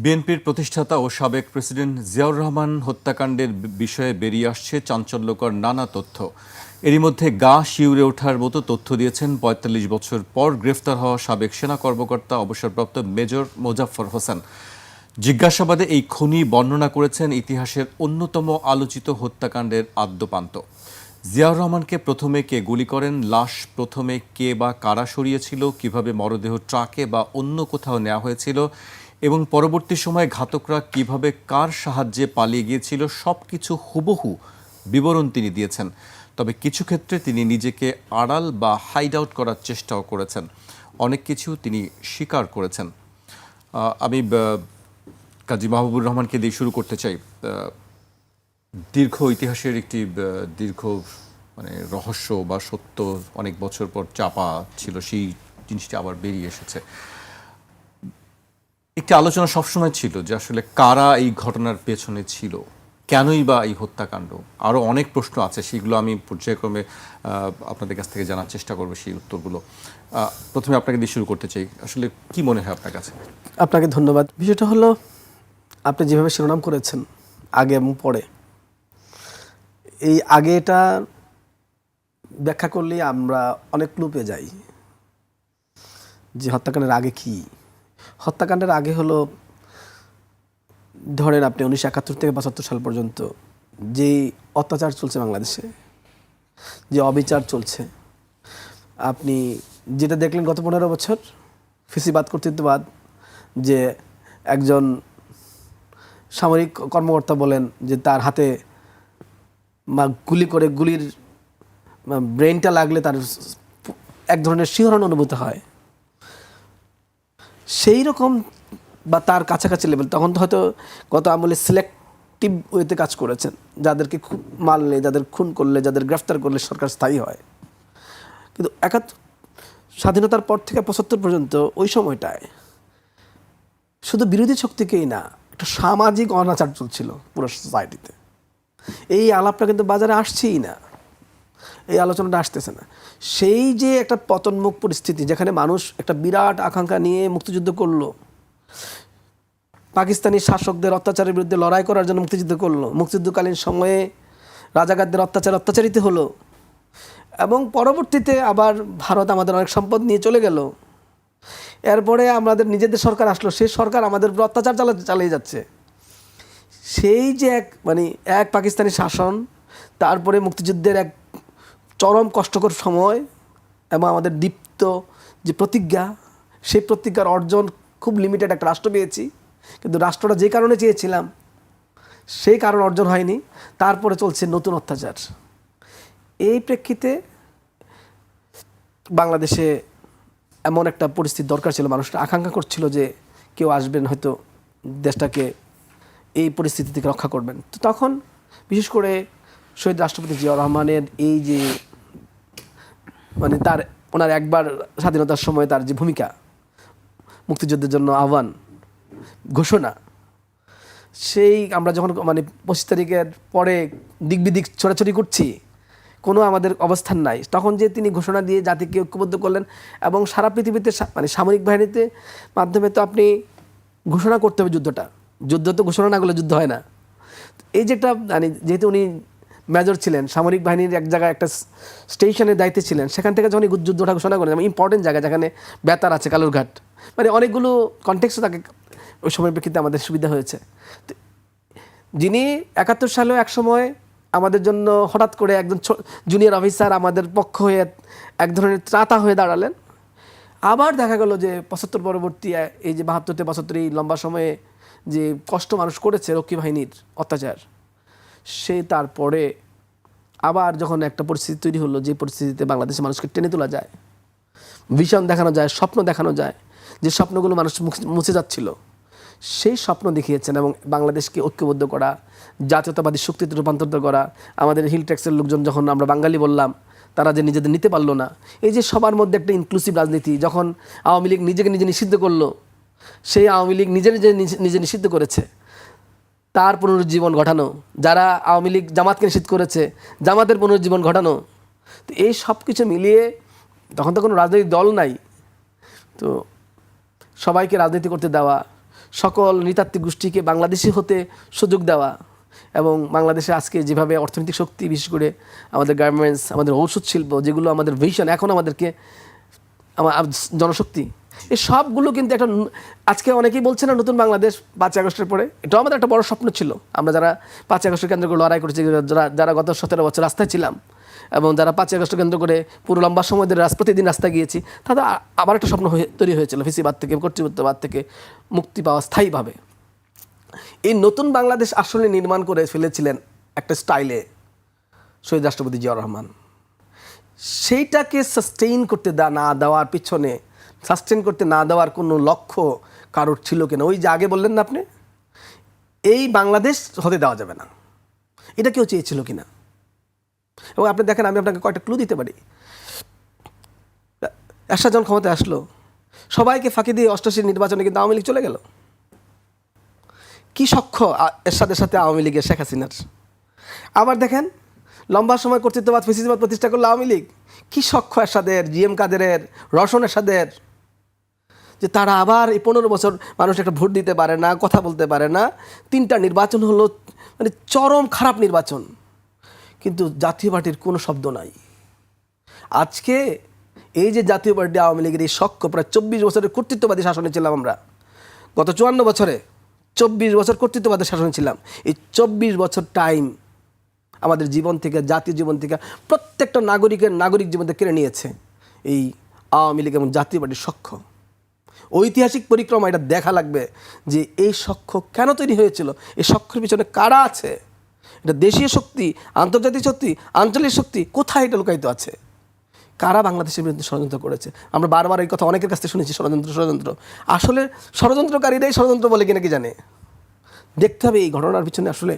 বিএনপির প্রতিষ্ঠাতা ও সাবেক প্রেসিডেন্ট জিয়াউর রহমান হত্যাকাণ্ডের বিষয়ে বেরিয়ে আসছে চাঞ্চল্যকর নানা তথ্য। এরই মধ্যে গা শিউরে ওঠার মতো তথ্য দিয়েছেন ৪৫ বছর পর গ্রেফতার হওয়া সাবেক সেনা কর্মকর্তা অবসরপ্রাপ্ত মেজর মোজাফফর হোসেন। জিজ্ঞাসাবাদে এই খুনি বর্ণনা করেছেন ইতিহাসের অন্যতম আলোচিত হত্যাকাণ্ডের আদ্যোপান্ত। জিয়াউর রহমানকে প্রথমে কে গুলি করেন, লাশ প্রথমে কে বা কারা সরিয়েছিল, কিভাবে মরদেহ ট্রাকে বা অন্য কোথাও নেওয়া হয়েছিল এবং পরবর্তী সময়ে ঘাতকরা কিভাবে কার সাহায্যে পালিয়ে গিয়েছিল সবকিছু হুবহু বিবরণ তিনি দিয়েছেন। তবে কিছু ক্ষেত্রে তিনি নিজেকে আড়াল বা হাইড আউট করার চেষ্টাও করেছেন। অনেক কিছু তিনি স্বীকার করেছেন। আমি কাজী মাহবুবুর রহমানকে দিয়ে শুরু করতে চাই। দীর্ঘ ইতিহাসের একটি দীর্ঘ রহস্য বা সত্য অনেক বছর পর চাপা ছিল, সেই জিনিসটি আবার বেরিয়ে এসেছে। একটি আলোচনা সবসময় ছিল যে আসলে কারা এই ঘটনার পেছনে ছিল, কেনই বা এই হত্যাকাণ্ড। আরও অনেক প্রশ্ন আছে, সেগুলো আমি পর্যায়ক্রমে আপনাদের কাছ থেকে জানার চেষ্টা করবো সেই উত্তরগুলো। প্রথমে আপনাকে দিয়ে শুরু করতে চাই, আসলে কি মনে হয় আপনার কাছে? আপনাকে ধন্যবাদ। বিষয়টা হলো, আপনি যেভাবে শিরোনাম করেছেন আগে এবং পরে, এই আগেটা ব্যাখ্যা করলে আমরা অনেক ক্লু পেয়ে যাই যে হত্যাকাণ্ডের আগে কি। হত্যাকাণ্ডের আগে হলো, ধরেন আপনি 1971 থেকে 72 সাল পর্যন্ত যে অত্যাচার চলছে বাংলাদেশে, যে অবিচার চলছে, আপনি যেটা দেখলেন গত 15 বছর ফিসিবাদ কর্তৃত্ববাদ, যে একজন সামরিক কর্মকর্তা বলেন যে তার হাতে গুলি করে গুলির ব্রেনটা লাগলে তার এক ধরনের শিহরণ অনুভূত হয়, সেই রকম বা তার কাছাকাছি লেভেল। তখন তো হয়তো গত আমলে সিলেক্টিভ ওয়েতে কাজ করেছেন, যাদেরকে মারলে, যাদের খুন করলে, যাদের গ্রেফতার করলে সরকার স্থায়ী হয়। কিন্তু স্বাধীনতার পর থেকে 75 পর্যন্ত ওই সময়টায় শুধু বিরোধী শক্তিকেই না, একটা সামাজিক অনাচার চলছিল পুরো সোসাইটিতে। এই আলাপটা কিন্তু বাজারে আসছেই না, এই আলোচনাটা আসতেছে না। সেই যে একটা পতনমুখ পরিস্থিতি, যেখানে মানুষ একটা বিরাট আকাঙ্ক্ষা নিয়ে মুক্তিযুদ্ধ করলো, পাকিস্তানি শাসকদের অত্যাচারের বিরুদ্ধে লড়াই করার জন্য মুক্তিযুদ্ধ করলো, মুক্তিযুদ্ধকালীন সময়ে রাজাকারদের অত্যাচারিত হলো, এবং পরবর্তীতে আবার ভারত আমাদের অনেক সম্পদ নিয়ে চলে গেল। এরপরে আমাদের নিজেদের সরকার আসলো, সেই সরকার আমাদের উপর অত্যাচার চালিয়ে যাচ্ছে। সেই যে এক পাকিস্তানি শাসন, তারপরে মুক্তিযুদ্ধের এক চরম কষ্টকর সময় এবং আমাদের দীপ্ত যে প্রতিজ্ঞা, সেই প্রতিজ্ঞার অর্জন খুব লিমিটেড একটা রাষ্ট্র পেয়েছি, কিন্তু রাষ্ট্রটা যে কারণে চেয়েছিলাম সেই কারণ অর্জন হয়নি। তারপরে চলছে নতুন অত্যাচার। এই প্রেক্ষিতে বাংলাদেশে এমন একটা পরিস্থিতি দরকার ছিল, মানুষটা আকাঙ্ক্ষা করছিল যে কেউ আসবেন, হয়তো দেশটাকে এই পরিস্থিতি থেকে রক্ষা করবেন। তো তখন বিশেষ করে শহীদ রাষ্ট্রপতি জিয়াউর রহমানের এই যে ওনার একবার স্বাধীনতার সময় তার যে ভূমিকা, মুক্তিযুদ্ধের জন্য আহ্বান, ঘোষণা, সেই আমরা যখন 25 তারিখের পরে দিক বিদিক ছোটাছুটি করছি, কোনো আমাদের অবস্থান নাই, তখন যে তিনি ঘোষণা দিয়ে জাতিকে ঐক্যবদ্ধ করলেন। এবং সারা পৃথিবীতে সামরিক বাহিনীতে মাধ্যমে তো আপনি ঘোষণা করতে হবে যুদ্ধ তো ঘোষণা না করলে যুদ্ধ হয় না। এই যে একটা যেহেতু উনি মেজর ছিলেন, সামরিক বাহিনীর এক জায়গায় একটা স্টেশনের দায়িত্বে ছিলেন, সেখান থেকে যখন যুদ্ধটা ঘোষণা করেন, ইম্পর্টেন্ট জায়গা যেখানে বেতার আছে, কালুরঘাট, অনেকগুলো কনটেক্সটও তাকে ওই সময়ের প্রেক্ষিতে আমাদের সুবিধা হয়েছে। যিনি 71 সালেও এক সময় আমাদের জন্য হঠাৎ করে একজন জুনিয়র অফিসার আমাদের পক্ষ হয়ে এক ধরনের ত্রাতা হয়ে দাঁড়ালেন। আবার দেখা গেল যে 75 পরবর্তী এই যে 72 থেকে 75 এই লম্বা সময়ে যে কষ্ট মানুষ করেছে রক্ষী বাহিনীর অত্যাচার, সে তারপরে আবার যখন একটা পরিস্থিতি তৈরি হলো, যে পরিস্থিতিতে বাংলাদেশের মানুষকে টেনে তোলা যায়, ভিশন দেখানো যায়, স্বপ্ন দেখানো যায়, যে স্বপ্নগুলো মানুষ মুছে যাচ্ছিল, সেই স্বপ্ন দেখিয়েছেন। এবং বাংলাদেশকে ঐক্যবদ্ধ করা, জাতীয়তাবাদী শক্তিতে রূপান্তরিত করা। আমাদের হিল ট্যাক্সের লোকজন যখন আমরা বাঙালি বললাম, তারা যে নিজেদের নিতে পারলো না, এই যে সবার মধ্যে একটা ইনক্লুসিভ রাজনীতি, যখন আওয়ামী লীগ নিজেকে নিজে নিষিদ্ধ করলো, সেই আওয়ামী লীগ নিজে নিষিদ্ধ করেছে, তার পুনরুজ্জীবন ঘটানো, যারা আওয়ামী লীগ জামাতকে নিষিদ্ধ করেছে, জামাতের পুনরুজ্জীবন ঘটানো। তো এই সব কিছু মিলিয়ে, তখন তো কোনো রাজনৈতিক দল নাই, তো সবাইকে রাজনীতি করতে দেওয়া, সকল নৃতাত্ত্বিক গোষ্ঠীকে বাংলাদেশি হতে সুযোগ দেওয়া এবং বাংলাদেশে আজকে যেভাবে অর্থনৈতিক শক্তি, বিশেষ করে আমাদের গার্মেন্টস, আমাদের ঔষধ শিল্প, যেগুলো আমাদের ভিশন এখন আমাদেরকে জনশক্তি, এই সবগুলো কিন্তু একটা আজকে অনেকেই বলছে না নতুন বাংলাদেশ 5 আগস্টের পরে, এটাও আমাদের একটা বড় স্বপ্ন ছিল। আমরা যারা 5 আগস্টের কেন্দ্র করে লড়াই করেছি, যারা গত 17 বছর রাস্তায় ছিলাম এবং যারা 5 আগস্ট কেন্দ্র করে পুরো লম্বা সময় ধরে প্রতিদিন রাস্তায় গিয়েছি, তাদের আবার একটা স্বপ্ন তৈরি হয়েছিল ফেসিবাদ থেকে, কর্তৃত্ববাদ থেকে মুক্তি পাওয়া স্থায়ীভাবে। এই নতুন বাংলাদেশ আসলে নির্মাণ করে ফেলেছিলেন একটা স্টাইলে শহীদ রাষ্ট্রপতি জিয়াউর রহমান। সেইটাকে সাস্টেইন করতে না দেওয়ার পিছনে, সাস্টেইন করতে না দেওয়ার কোনো লক্ষ্য কারোর ছিল কিনা, ওই যে আগে বললেন না আপনি, এই বাংলাদেশ হতে দেওয়া যাবে না, এটা কেউ চেয়েছিল কিনা। এবং আপনি দেখেন, আমি আপনাকে কয়েকটা ক্লু দিতে পারি। এরশাদ যখন ক্ষমতায় আসলো, সবাইকে ফাঁকি দিয়ে 88 নির্বাচনে কিন্তু আওয়ামী লীগ চলে গেল। কি সখ্য এরশাদের সাথে আওয়ামী লীগের, শেখ হাসিনার। আবার দেখেন, লম্বা সময় কর্তৃত্ববাদ, ফেসিবাদ প্রতিষ্ঠা করলো আওয়ামী লীগ। কি সখ্য এরশাদের, জিএম কাদেরের, রওশন এরশাদের, যে তারা আবার এই 15 বছর মানুষ একটা ভোট দিতে পারে না, কথা বলতে পারে না। 3টা নির্বাচন হলো, মানে চরম খারাপ নির্বাচন, কিন্তু জাতীয় পার্টির কোনো শব্দ নাই। আজকে এই যে জাতীয় পার্টি আওয়ামী লীগের এই সখ্য, প্রায় 24 বছরের কর্তৃত্ববাদী শাসনে ছিলাম আমরা। গত 54 বছরে 24 বছর কর্তৃত্ববাদের শাসনে ছিলাম। এই 24 বছর টাইম আমাদের জীবন থেকে, জাতীয় জীবন থেকে, প্রত্যেকটা নাগরিক জীবন থেকে কেড়ে নিয়েছে এই আওয়ামী লীগ এবং জাতীয় পার্টির সখ্য। ঐতিহাসিক পরিক্রমা এটা দেখা লাগবে যে এই সখ্য কেন তৈরি হয়েছিল, এই সখ্যের পিছনে কারা আছে, এটা দেশীয় শক্তি, আন্তর্জাতিক শক্তি, আঞ্চলিক শক্তি, কোথায় এটা লুকায়িত আছে, কারা বাংলাদেশের বিরুদ্ধে ষড়যন্ত্র করেছে। আমরা বারবার এই কথা অনেকের কাছ থেকে শুনেছি, ষড়যন্ত্র। আসলে ষড়যন্ত্রকারীরাই ষড়যন্ত্র বলে কিনা কি জানে, দেখতে হবে এই ঘটনার পিছনে আসলে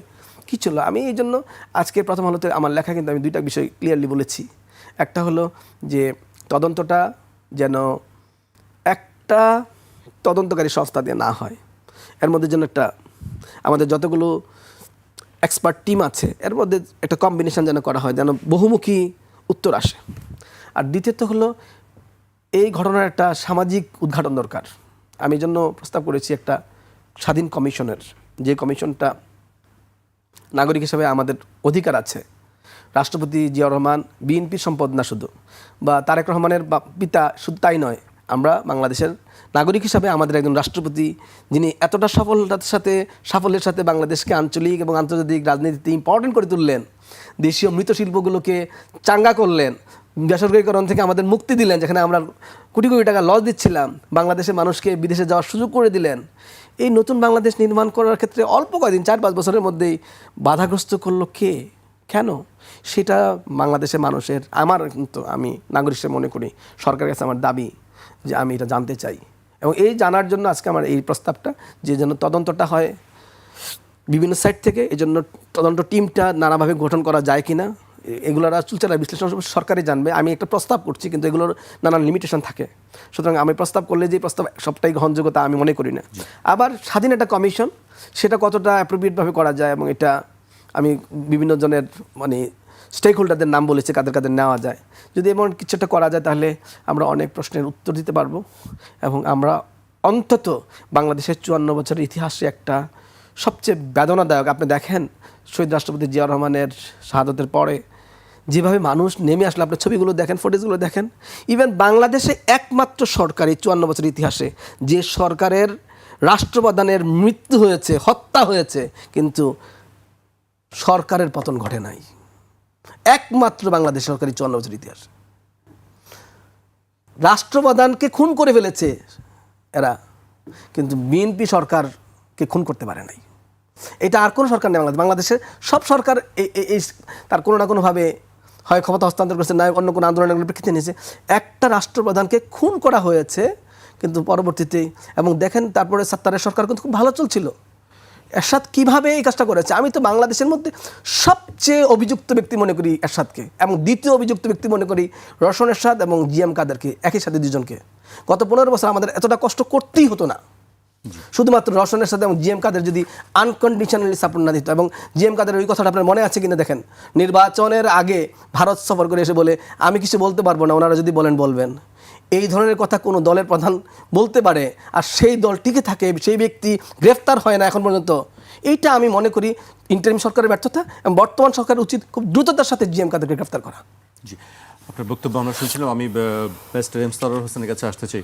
কী ছিল। আমি এই জন্য আজকে প্রথম আলোতে আমার লেখা কিন্তু আমি 2টা বিষয় ক্লিয়ারলি বলেছি। একটা হলো যে তদন্তটা যেন একটা তদন্তকারী সংস্থা দিয়ে না হয়, এর মধ্যে যেন একটা আমাদের যতগুলো এক্সপার্ট টিম আছে এর মধ্যে একটা কম্বিনেশন যেন করা হয়, যেন বহুমুখী উত্তর আসে। আর দ্বিতীয়ত হলো এই ঘটনার একটা সামাজিক উদ্ঘাটন দরকার। আমি জন্য প্রস্তাব করেছি একটা স্বাধীন কমিশনের, যে কমিশনটা নাগরিক হিসেবে আমাদের অধিকার আছে। রাষ্ট্রপতি জিয়াউর রহমান বিএনপির সম্পদ না শুধু, বা তারেক রহমানের পিতা শুধু তাই নয়, আমরা বাংলাদেশের নাগরিক হিসাবে আমাদের একজন রাষ্ট্রপতি যিনি এতটা সাফল্যের সাথে বাংলাদেশকে আঞ্চলিক এবং আন্তর্জাতিক রাজনীতিতে ইম্পর্টেন্ট করে তুললেন, দেশীয় মৃৎশিল্পগুলোকে চাঙ্গা করলেন, বেসরকারীকরণ থেকে আমাদের মুক্তি দিলেন, যেখানে আমরা কোটি কোটি টাকা লস দিচ্ছিলাম, বাংলাদেশের মানুষকে বিদেশে যাওয়ার সুযোগ করে দিলেন। এই নতুন বাংলাদেশ নির্মাণ করার ক্ষেত্রে অল্প কয়েকদিন, 4-5 বছরের মধ্যেই বাধাগ্রস্ত করলো কে, কেন, সেটা বাংলাদেশের মানুষের, আমার কিন্তু আমি নাগরিক হিসেবে মনে করি সরকারের কাছে আমার দাবি যে আমি এটা জানতে চাই। এবং এই জানার জন্য আজকে আমার এই প্রস্তাবটা, যে যেন তদন্তটা হয় বিভিন্ন সাইড থেকে, এই জন্য তদন্ত টিমটা নানাভাবে গঠন করা যায় কিনা, এগুলোর চুলচালা বিশ্লেষণ সরকারই জানবে। আমি একটা প্রস্তাব করছি, কিন্তু এগুলোর নানান লিমিটেশন থাকে। সুতরাং আমি প্রস্তাব করলে যে প্রস্তাব সবটাই গ্রহণযোগ্যতা আমি মনে করি না। আবার স্বাধীন একটা কমিশন, সেটা কতটা অ্যাপ্রোপ্রিয়েটভাবে করা যায়, এবং এটা আমি বিভিন্ন জনের মানে স্টেক হোল্ডারদের নাম বলেছি, কাদের নেওয়া যায়। যদি এমন কিছু একটা করা যায়, তাহলে আমরা অনেক প্রশ্নের উত্তর দিতে পারবো, এবং আমরা অন্তত বাংলাদেশের 54 বছরের ইতিহাসে একটা সবচেয়ে বেদনাদায়ক, আপনি দেখেন শহীদ রাষ্ট্রপতি জিয়াউর রহমানের শাহাদতের পরে যেভাবে মানুষ নেমে আসলো, আপনি ছবিগুলো দেখেন, ফুটেজগুলো দেখেন। ইভেন বাংলাদেশে একমাত্র সরকার এই 54 বছরের ইতিহাসে যে সরকারের রাষ্ট্রপ্রধানের মৃত্যু হয়েছে, হত্যা হয়েছে, কিন্তু সরকারের পতন ঘটে নাই, একমাত্র বাংলাদেশ সরকারি 54 বছরের ইতিহাস। রাষ্ট্রপ্রধানকে খুন করে ফেলেছে এরা, কিন্তু বিএনপি সরকারকে খুন করতে পারে নাই। এটা আর কোনো সরকার নেই বাংলাদেশের সব সরকার এই তার কোনো না কোনোভাবে হয় ক্ষমতা হস্তান্তর করেছে, না অন্য কোনো আন্দোলনের প্রেক্ষিতে নিয়েছে। একটা রাষ্ট্রপ্রধানকে খুন করা হয়েছে, কিন্তু পরবর্তীতে, এবং দেখেন তারপরে সাত্তারের সরকার কিন্তু খুব ভালো চলছিল। এরশাদ কীভাবে এই কাজটা করেছে, আমি তো বাংলাদেশের মধ্যে সবচেয়ে অভিযুক্ত ব্যক্তি মনে করি এরশাদকে, এবং দ্বিতীয় অভিযুক্ত ব্যক্তি মনে করি রওশন এরশাদ এবং জিএম কাদেরকে, একই সাথে দুজনকে। গত 15 বছর আমাদের এতটা কষ্ট করতেই হতো না, শুধুমাত্র রওশন এরশাদ এবং জিএম কাদের যদি আনকন্ডিশনালি সাপোর্ট না দিত। এবং জিএম কাদের ওই কথাটা আপনার মনে আছে কিনা দেখেন, নির্বাচনের আগে ভারত সফর করে এসে বলে আমি কিছু বলতে পারবো না, ওনারা যদি বলেন বলবেন। এই ধরনের কথা কোনো দলের প্রধান বলতে পারে আর সেই দল টিকে থাকে, সেই ব্যক্তি গ্রেফতার হয় না এখন পর্যন্ত, এইটা আমি মনে করি ইন্টারিম সরকারের ব্যর্থতা এবং বর্তমান সরকারের উচিত খুব দ্রুততার সাথে জিএম কাদেরকে গ্রেফতার করা। জি, আপনার বক্তব্য আমরা শুনছিলাম। আমি ব্যারিস্টার এম সরওয়ার হোসেনের কাছে আসতে চাই।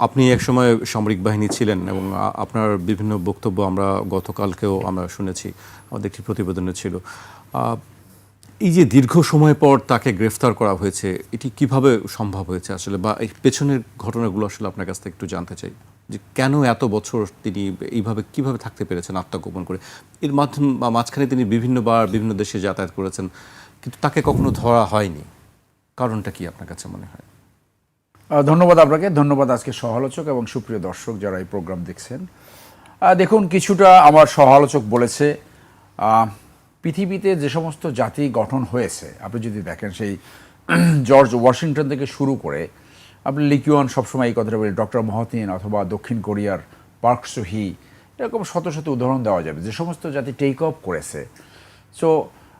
আপনি একসময় সামরিক বাহিনী ছিলেন এবং আপনার বিভিন্ন বক্তব্য আমরা গতকালকেও আমরা শুনেছি, আমাদের একটি প্রতিবেদনে ছিল। এই যে দীর্ঘ সময় পর তাকে গ্রেফতার করা হয়েছে, এটি কিভাবে সম্ভব হয়েছে আসলে, বা এই পেছনের ঘটনাগুলো আসলে আপনার কাছ থেকে একটু জানতে চাই, যে কেন এত বছর তিনি এইভাবে কিভাবে থাকতে পেরেছেন আত্মগোপন করে। এর মাঝখানে তিনি বিভিন্নবার বিভিন্ন দেশে যাতায়াত করেছেন, কিন্তু তাকে কখনো ধরা হয়নি। কারণটা কি আপনার কাছে মনে হয়? ধন্যবাদ আপনাকে, ধন্যবাদ আজকে সহ-আলোচক এবং সুপ্রিয় দর্শক যারা এই প্রোগ্রাম দেখছেন। দেখুন, কিছুটা আমার সহ-আলোচক বলেছে, পৃথিবীতে যে সমস্ত জাতি গঠন হয়েছে, আপনি যদি দেখেন সেই জর্জ ওয়াশিংটন থেকে শুরু করে, আপনি লিকিওয়ান সবসময় এই কথাটা বলি, ডক্টর মহতিন অথবা দক্ষিণ কোরিয়ার পার্ক সুহি, এরকম শত শত উদাহরণ দেওয়া যাবে যে সমস্ত জাতি টেক অফ করেছে। সো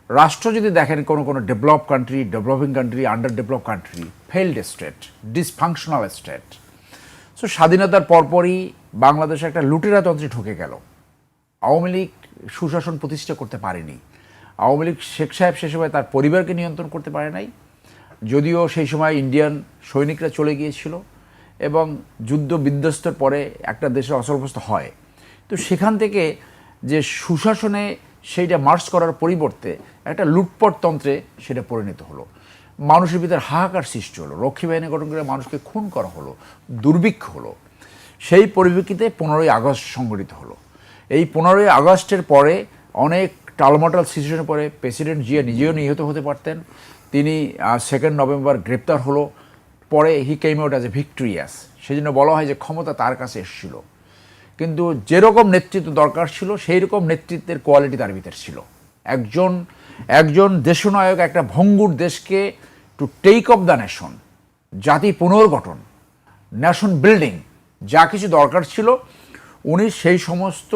রাষ্ট্র যদি দেখেন কোনো develop country, developing country, under develop country, failed state, dysfunctional state. So স্বাধীনতার পরপরই বাংলাদেশে একটা লুটেরাতন্ত্রে ঢুকে গেল। আওয়ামী লীগ সুশাসন প্রতিষ্ঠা করতে পারেনি। আওয়ামী লীগ শেখ সাহেব সে সময় তার পরিবারকে নিয়ন্ত্রণ করতে পারে নাই, যদিও সেই সময় ইন্ডিয়ান সৈনিকরা চলে গিয়েছিল এবং যুদ্ধ বিধ্বস্তর পরে একটা দেশে অচলবস্থা হয়। তো সেখান থেকে যে সুশাসনে সেইটা মার্চ করার পরিবর্তে একটা লুটপটতন্ত্রে সেটা পরিণত হলো। মানুষের ভিতরে হাহাকার সৃষ্টি হলো, রক্ষী বাহিনী গঠন করে মানুষকে খুন করা হলো, দুর্ভিক্ষ হলো। সেই পরিপ্রেক্ষিতে 15ই আগস্ট সংগঠিত হলো। এই 15ই আগস্টের পরে অনেক টালমাটাল সিচুয়েশনের পরে প্রেসিডেন্ট জিয়া নিজেও নিহত হতে পারতেন। তিনি 2 নভেম্বর গ্রেপ্তার হলো। পরে he came out as a victorious. সেই জন্য বলা হয় যে ক্ষমতা তার কাছে এসেছিল, কিন্তু যেরকম নেতৃত্ব দরকার ছিল সেই রকম নেতৃত্বের কোয়ালিটি তার ভিতরে ছিল। একজন দেশনায়ক একটা ভঙ্গুর দেশকে to take off the nation, জাতি পুনর্গঠন, নেশন বিল্ডিং, যা কিছু দরকার ছিল উনি সেই সমস্ত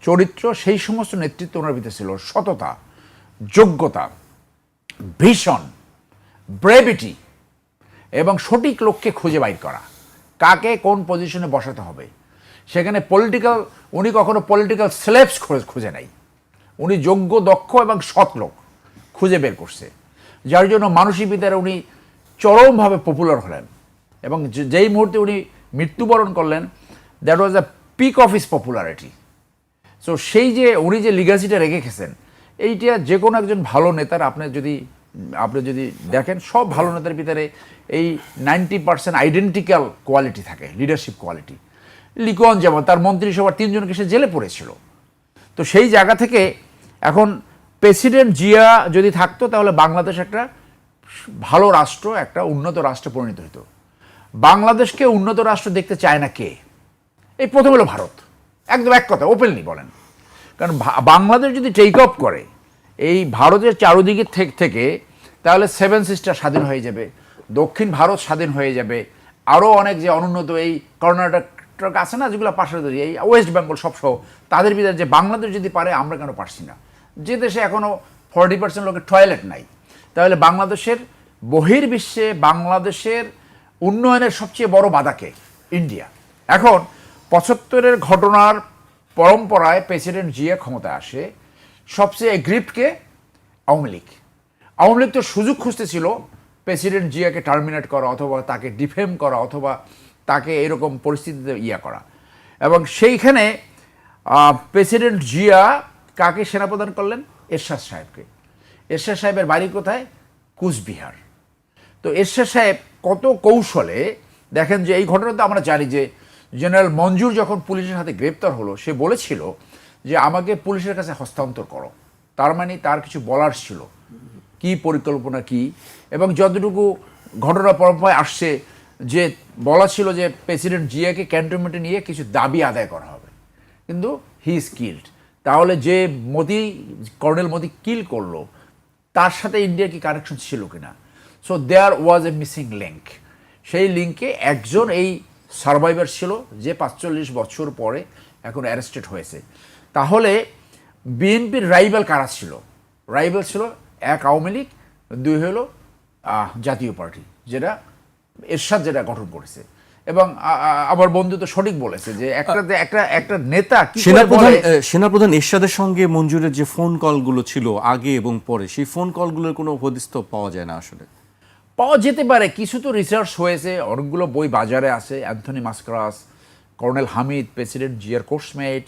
চরিত্র, সেই সমস্ত নেতৃত্ব ওনার ভিতরে ছিল। সততা, যোগ্যতা, ভিশন, ব্রেভিটি এবং সঠিক লক্ষ্যে খুঁজে বাইর করা, কাকে কোন পজিশনে বসাতে হবে। সেখানে উনি কখনো পলিটিক্যাল স্লেভস খুঁজে নাই। উনি যোগ্য, দক্ষ এবং সৎ লোক খুঁজে বের করছে, যার জন্য মানুষের ভিতরে উনি চরমভাবে পপুলার হলেন। এবং যেই মুহূর্তে উনি মৃত্যুবরণ করলেন, that was the peak of his popularity. So সেই যে উনি যে লিগাসিটা রেখে গেছেন, এইটা যে কোনো একজন ভালো নেতার আপনি যদি দেখেন, সব ভালো নেতার ভিতরে এই 90% আইডেন্টিক্যাল কোয়ালিটি থাকে, লিডারশিপ কোয়ালিটি। লিকন যেমন তার মন্ত্রিসভার 3 জনকে সে জেলে পড়েছিল। তো সেই জায়গা থেকে এখন প্রেসিডেন্ট জিয়া যদি থাকতো তাহলে বাংলাদেশ একটা ভালো রাষ্ট্র, একটা উন্নত রাষ্ট্রে পরিণত হতো। বাংলাদেশকে উন্নত রাষ্ট্র দেখতে চায় না কে? এই প্রথম হলো ভারত। একদম এক কথা ওপেনলি বলেন। কারণ বাংলাদেশ যদি টেক অফ করে এই ভারতের চারদিকে থেকে, তাহলে 7 সিস্টার স্বাধীন হয়ে যাবে, দক্ষিণ ভারত স্বাধীন হয়ে যাবে, আরও অনেক যে অনুন্নত এই কর্ণাটক আছে না, যেগুলো পাশে এই ওয়েস্ট বেঙ্গল সবসহ, তাদের ভিতরে যে বাংলাদেশ যদি পারে, আমরা কেন পারছি না? যে দেশে এখনও 40% লোকের টয়লেট নাই, তাহলে বাংলাদেশের বহির্বিশ্বে বাংলাদেশের উন্নয়নের সবচেয়ে বড় বাধাকে ইন্ডিয়া। এখন 75-এর ঘটনার পরম্পরায় প্রেসিডেন্ট জিয়া ক্ষমতায় আসে, সবচেয়ে এগ্রিভডকে আওয়ামী লীগ। আওয়ামী লীগ তো সুযোগ খুঁজতেছিল প্রেসিডেন্ট জিয়াকে টার্মিনেট করা, অথবা তাকে ডিফেম করা, অথবা তাকে এরকম পরিস্থিতিতে করা। এবং সেইখানে প্রেসিডেন্ট জিয়া কাকে সেনাপ্রদান করলেন? এরশাদ সাহেবকে। এরশাদ সাহেবের বাড়ি কোথায়? কুচবিহার। তো এরশাদ সাহেব কত কৌশলে, দেখেন যে এই ঘটনাতে আমরা জানি যে জেনারেল মঞ্জুর যখন পুলিশের হাতে গ্রেপ্তার হলো, সে বলেছিল যে আমাকে পুলিশের কাছে হস্তান্তর করো। তার মানে তার কিছু বলার ছিল, কি পরিকল্পনা কি, এবং যতটুকু ঘটনা পরম্পরায় আসছে যে বলা ছিল যে প্রেসিডেন্ট জিয়াকে ক্যান্টনমেন্টে নিয়ে কিছু দাবি আদায় করা হবে, কিন্তু হি ইজ কিল্ড। তাহলে যে কর্নেল মোদি কিল করলো, তার সাথে ইন্ডিয়ার কি কানেকশন ছিল কিনা? So there was a missing link. সেই লিঙ্কে একজন এই সার্ভাইভার ছিল, যে 45 বছর পরে এখন অ্যারেস্টেড হয়েছে। তাহলে বিএনপির রাইভাল কারা ছিল? রাইভাল ছিল 1 আওয়ামী লীগ, 2 হলো জাতীয় পার্টি, যেটা এরশাদ যেটা গঠন করেছে। এবং আমার বন্ধু তো সঠিক বলেছে যে একটা নেতা কি করে বলে। সেনাপ্রধান এরশাদের সঙ্গে মঞ্জুরের যে ফোন কলগুলো ছিল আগে এবং পরে, সেই ফোন কলগুলোর কোনো হদিস পাওয়া যায় না আসলে। পাওয়া যেতে পারে, কিছু তো রিসার্চ হয়েছে, অনেকগুলো বই বাজারে আছে। অ্যান্থনি মাস্কারাস, কর্নেল হামিদ, প্রেসিডেন্ট জিয়ার কোর্সমেট,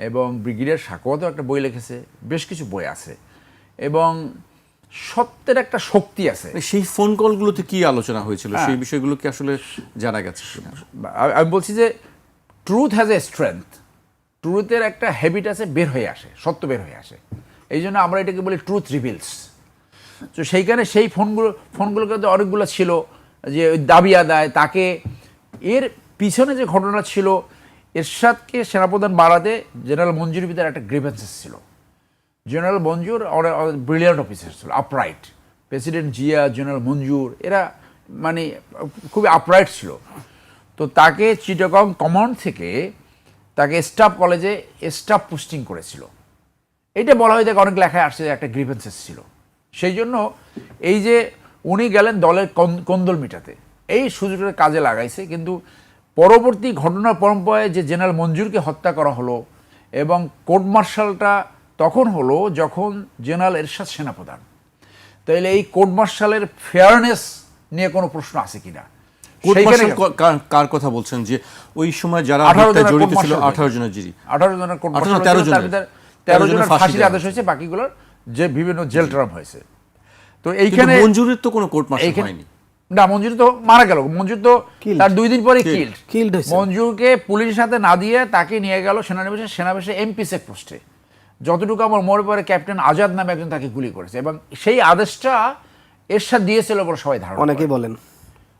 এবং ব্রিগেডিয়ার সাকোয়াতও একটা বই লিখেছে, বেশ কিছু বই আছে। এবং সত্যের একটা শক্তি আছে। সেই ফোন কলগুলোতে কি আলোচনা হয়েছিল, সেই বিষয়গুলো কি আসলে জানা গেছে কিনা? আমি বলছি যে ট্রুথ হ্যাজ এ স্ট্রেংথ, ট্রুথের একটা হ্যাবিট আছে, বের হয়ে আসে, সত্য বের হয়ে আসে। এই জন্য আমরা এটাকে বলি ট্রুথ রিভিলস। তো সেইখানে সেই ফোনগুলোকে তো অনেকগুলো ছিল যে ওই দাবি আদায়, তাকে এর পিছনে যে ঘটনা ছিল, এরশাদকে সেনাপ্রধান বাড়াতে জেনারেল মঞ্জুরের ভিতরে একটা গ্রিভেন্সেস ছিল। জেনারেল মঞ্জুর ব্রিলিয়ান্ট অফিসার ছিল, আপরাইট। প্রেসিডেন্ট জিয়া, জেনারেল মঞ্জুর, এরা মানে খুবই আপরাইট ছিল। তো তাকে চিটাগং কমান্ড থেকে তাকে স্টাফ কলেজে স্টাফ পোস্টিং করেছিল। এটা বলা হয় দেখে অনেক লেখায় আসছে যে একটা গ্রিভেন্সেস ছিল। সেই জন্য এই যে উনি গেলেন দলের কোন্দল মিটাতে, এই সুযোগটা কাজে লাগাইছে। কিন্তু পরবর্তী ঘটনার পরম্পরায় যে জেনারেল মঞ্জুরকে হত্যা করা হলো, এবং কোর্ট মার্শালটা তখন হলো যখন জেনারেল এরশাদ সেনাপ্রধান। তাইলে এই কোর্ট মার্শালের ফেয়ারনেস নিয়ে কোনো প্রশ্ন আছে কিনা? কার কথা বলছেন যে ওই সময় যারা জড়িত ছিল? 18 জনের জিরি, 18 জনের কোর্ট মার্শাল, 13 জনের ফাঁসির আদেশ হয়েছে, বাকিগুলোর যে বিভিন্ন জেল টার্ম হয়েছে। তো এইখানে মঞ্জুরের তো কোনো কোর্ট মার্শাল হয়নি না, মঞ্জুর তো মারা গেল। মঞ্জুর তো তার 2 দিন পরে কিল্ড হয়েছে। মঞ্জুরকে পুলিশের সাথে না দিয়ে তাকে নিয়ে গেল সেনাবাহিনী এমপি চেক পোস্টে। যতটুকু আমার মনে পড়ে ক্যাপ্টেন আজাদ নামে একজন তাকে গুলি করেছে, এবং সেই আদেশটা এরশাদ দিয়েছিল বলে সবাই ধারণা, অনেকেই বলেন।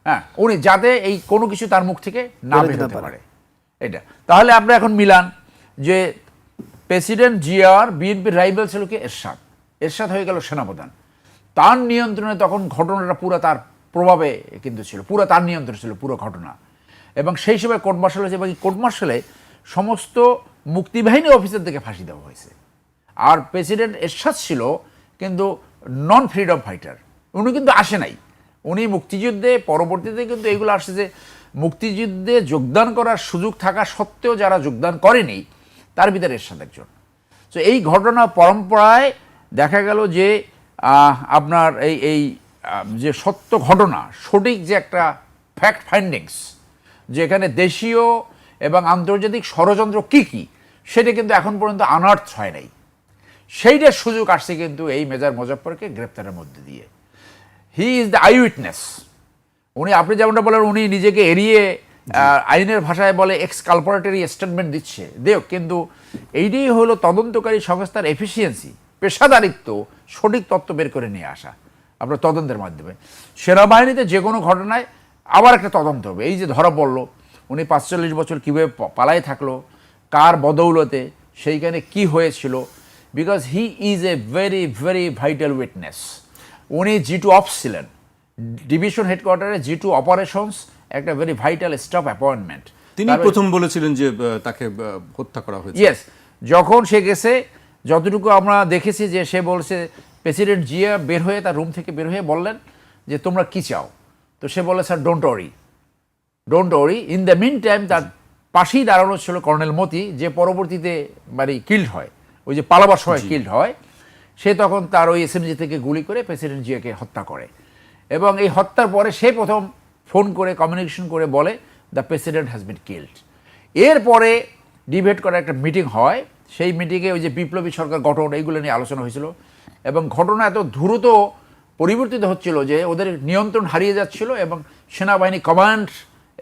হ্যাঁ, উনি যাতে এই কোনো কিছু তার মুখ থেকে না বের হতে পারে এটা। তাহলে আমরা এখন মিলান যে প্রেসিডেন্ট জিয়ার বিএনপির রাইভাল ছিল কি? এরশাদ হয়ে গেল সেনাপ্রধান। তার নিয়ন্ত্রণে তখন ঘটনাটা পুরো তার প্রভাবে কিন্তু ছিল, পুরো তার নিয়ন্ত্রণে ছিল পুরো ঘটনা। এবং সেই সময় কোর্ট মার্শাল হয়েছে, এবং এই কোর্ট মার্শালে সমস্ত মুক্তিবাহিনী অফিসারদেরকে ফাঁসি দেওয়া হয়েছে। আর প্রেসিডেন্ট এরশাদ ছিল কিন্তু নন ফ্রিডম ফাইটার, উনি কিন্তু আসে নাই। উনি মুক্তিযুদ্ধে পরবর্তীতে কিন্তু এইগুলো আসছে যে মুক্তিযুদ্ধে যোগদান করার সুযোগ থাকা সত্ত্বেও যারা যোগদান করেনি তার ভিতরে এরশাদ একজন। তো এই ঘটনা পরম্পরায় দেখা গেল যে আপনার এই যে সত্য ঘটনা, সঠিক যে একটা ফ্যাক্ট ফাইন্ডিংস, যে এখানে দেশীয় এবং আন্তর্জাতিক ষড়যন্ত্র কি সেটা কিন্তু এখন পর্যন্ত আনার্থ হয় নাই। সেইটার সুযোগ আসছে কিন্তু এই মেজর মোজাফফরকে গ্রেপ্তারের মধ্যে দিয়ে। He is the I witness. উনি, আপনি যেমনটা বলেন, উনি নিজেকে এড়িয়ে আইনের ভাষায় বলে এক্সকালপারেটরি স্টেটমেন্ট দিচ্ছে, দেখ, কিন্তু এইটাই হলো তদন্তকারী সংস্থার এফিসিয়েন্সি, পেশাদারিত্ব, সঠিক তথ্য বের করে নিয়ে আসা আপনার তদন্তের মাধ্যমে। সেনাবাহিনীতে যে কোনো ঘটনায় আবার একটা তদন্ত হবে। এই যে ধরা পড়লো উনি 45 বছর কীভাবে পালায় থাকলো, কার বদৌলতে, সেইখানে কি হয়েছিল, because he is a very very vital witness. উনি G2 অপস ছিলেন, ডিভিশন হেডকোয়ার্টারে G2 অপারেশনস একটা ভেরি ভাইটাল স্টাফ অ্যাপয়েন্টমেন্ট। তিনি প্রথম বলেছিলেন যে তাকে হত্যা করা হয়েছে। ইয়েস, যখন সে গেছে, যতটুকু আমরা দেখেছি যে সে বলছে, প্রেসিডেন্ট জিয়া বের হয়ে তার রুম থেকে বের হয়ে বললেন যে তোমরা কি চাও? তো সে বলে, sir don't worry. In the mean time তার পাশেই দাঁড়ানো ছিল কর্নেল মতি, যে পরবর্তীতে মানে কিল্ড হয়, ওই যে পালাবার সময় কিল্ড হয়। সে তখন তার ওই এসএমজি থেকে গুলি করে প্রেসিডেন্ট জিয়াকে হত্যা করে। এবং এই হত্যার পরে সে প্রথম ফোন করে কমিউনিকেশন করে বলে the president has been killed. এরপরে ডিবেট করা একটা মিটিং হয়, সেই মিটিংয়ে ওই যে বিপ্লবী সরকার গঠন, এইগুলো নিয়ে আলোচনা হয়েছিল। এবং ঘটনা এত দ্রুত পরিবর্তিত হচ্ছিল যে ওদের নিয়ন্ত্রণ হারিয়ে যাচ্ছিল, এবং সেনাবাহিনী কমান্ড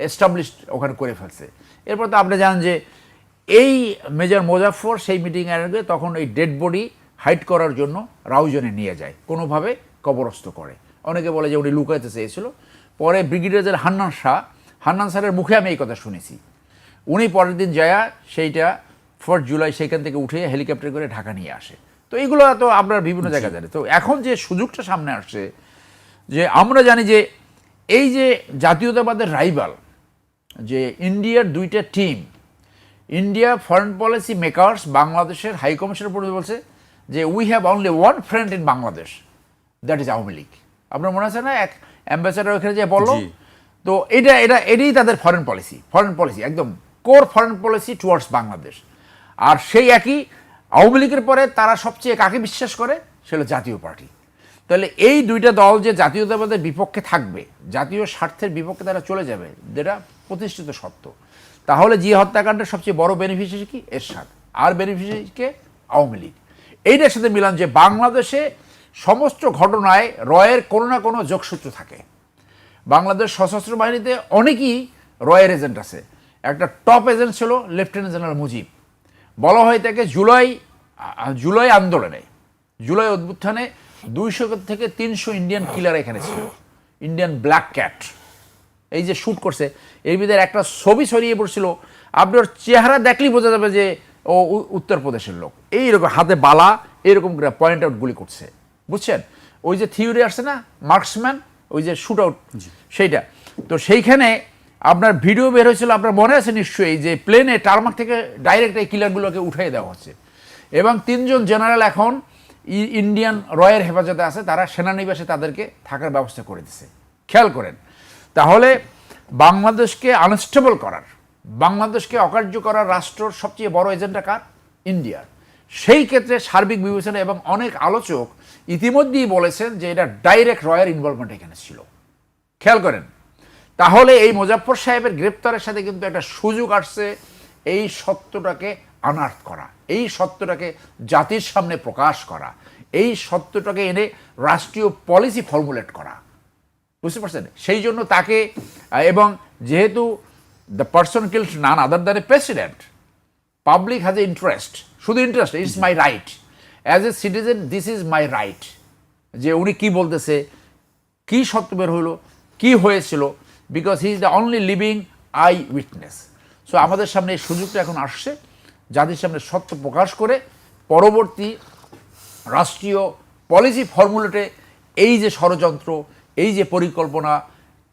এস্টাবলিশড ওখানে করে ফেলছে। এরপর তো আপনি জানেন যে এই মেজর মোজাফফর সেই মিটিং অ্যারেঞ্জ, তখন এই ডেড বডি হাইড করার জন্য রাউজনে নিয়ে যায়, কোনোভাবে কবরস্থ করে। অনেকে বলে যে উনি লুকাইতে চেয়েছিল। পরে ব্রিগেডিয়ার হান্নান স্যারের মুখে আমি এই কথা শুনেছি। উনি পরের দিন যায় সেইটা 4 জুলাই সেখান থেকে উঠে হেলিকপ্টার করে ঢাকা নিয়ে আসে। তো এইগুলো তো আপনার বিভিন্ন জায়গায় জানে। তো এখন যে সুযোগটা সামনে আসছে, যে আমরা জানি যে এই যে জাতীয়তাবাদের রাইভাল, যে ইন্ডিয়ার 2টা team, India foreign policy makers বাংলাদেশের হাই কমিশনের পরে বলছে যে we have only one friend in Bangladesh, that is Awami League. আপনার মনে আছে না, এক অ্যাম্বাসেডার ওখানে যে বলল তো এটাই তাদের ফরেন পলিসি একদম core foreign policy towards Bangladesh. আর সেই একই আওয়ামী লীগের পরে তারা সবচেয়ে কাকে বিশ্বাস করে, সেটা জাতীয় পার্টি। তাহলে এই দুইটা দল যে জাতীয়তাবাদের বিপক্ষে থাকবে, জাতীয় স্বার্থের বিপক্ষে তারা চলে যাবে, যেটা প্রতিষ্ঠিত সত্য। তাহলে জিয়া হত্যাকাণ্ডের সবচেয়ে বড় বেনিফিশিয়ারি কি? এরশাদ। আর বেনিফিশিয়ারিকে আওয়ামী লীগ। এইটার সাথে মিলান যে বাংলাদেশে সমস্ত ঘটনায় রয়ের কোনো না কোনো যোগসূত্র থাকে। বাংলাদেশ সশস্ত্র বাহিনীতে অনেকেই রয়ের এজেন্ট আছে। একটা টপ এজেন্ট ছিল লেফটেন্যান্ট জেনারেল মুজিব। বলা হয় তাকে জুলাই আন্দোলনে, জুলাই অভ্যুত্থানে 200 থেকে 300 ইন্ডিয়ান কিলার এখানে ছিল, ইন্ডিয়ান ব্ল্যাক ক্যাট। এই যে শ্যুট করছে, এর ভিতরে একটা ছবি ছড়িয়ে পড়ছিল, আপনি ওর চেহারা দেখলেই বোঝা যাবে যে ও উত্তরপ্রদেশের লোক। এইরকম হাতে বালা, এরকম করে পয়েন্ট আউট গুলি করছে, বুঝছেন? ওই যে থিওরি আসছে না, মার্কসম্যান, ওই যে শ্যুট আউট, সেইটা। তো সেইখানে আপনার ভিডিও বের হয়েছিল, আপনার মনে আছে নিশ্চয়ই, যে প্লেনে টারমাক থেকে ডাইরেক্ট এই কিলারগুলোকে উঠিয়ে দেওয়া হচ্ছে। এবং 3 জন জেনারেল এখন ইন্ডিয়ান রয়ের হেফাজতে আছে, তারা সেনানিবাসে তাদেরকে থাকার ব্যবস্থা করে দিছে। খেয়াল করেন, তাহলে বাংলাদেশকে আনস্টেবল করার, বাংলাদেশকে অকার্য করার রাষ্ট্রর সবচেয়ে বড় এজেন্ডা কার? ইন্ডিয়ার। সেই ক্ষেত্রে সার্বিক বিবেচনা এবং অনেক আলোচক ইতিমধ্যেই বলেছেন যে এটা ডাইরেক্ট রয়ের ইনভলভমেন্ট এখানে ছিল। খেয়াল করেন, তাহলে এই মোজাফফর সাহেবের গ্রেপ্তারের সাথে কিন্তু একটা সুযোগ আসছে এই সত্যটাকে আনার্থ করা, এই সত্যটাকে জাতির সামনে প্রকাশ করা, এই সত্যটাকে এনে রাষ্ট্রীয় পলিসি ফর্মুলেট করা, বুঝতে পারছেন? সেই জন্য তাকে, এবং যেহেতু the person killed none other than a president, public has a interest, শুধু interest, it's my right as a citizen, this is my right, যে উনি কি বলতেছে, কি সত্য বের হইল, কি হয়েছিল, because he is the only living I witness. So আমাদের সামনে এই সুযোগটা এখন আসছে, জাতির সামনে সত্য প্রকাশ করে পরবর্তী রাষ্ট্রীয় পলিসি ফর্মুলেটে এই যে ষড়যন্ত্র, এই যে পরিকল্পনা,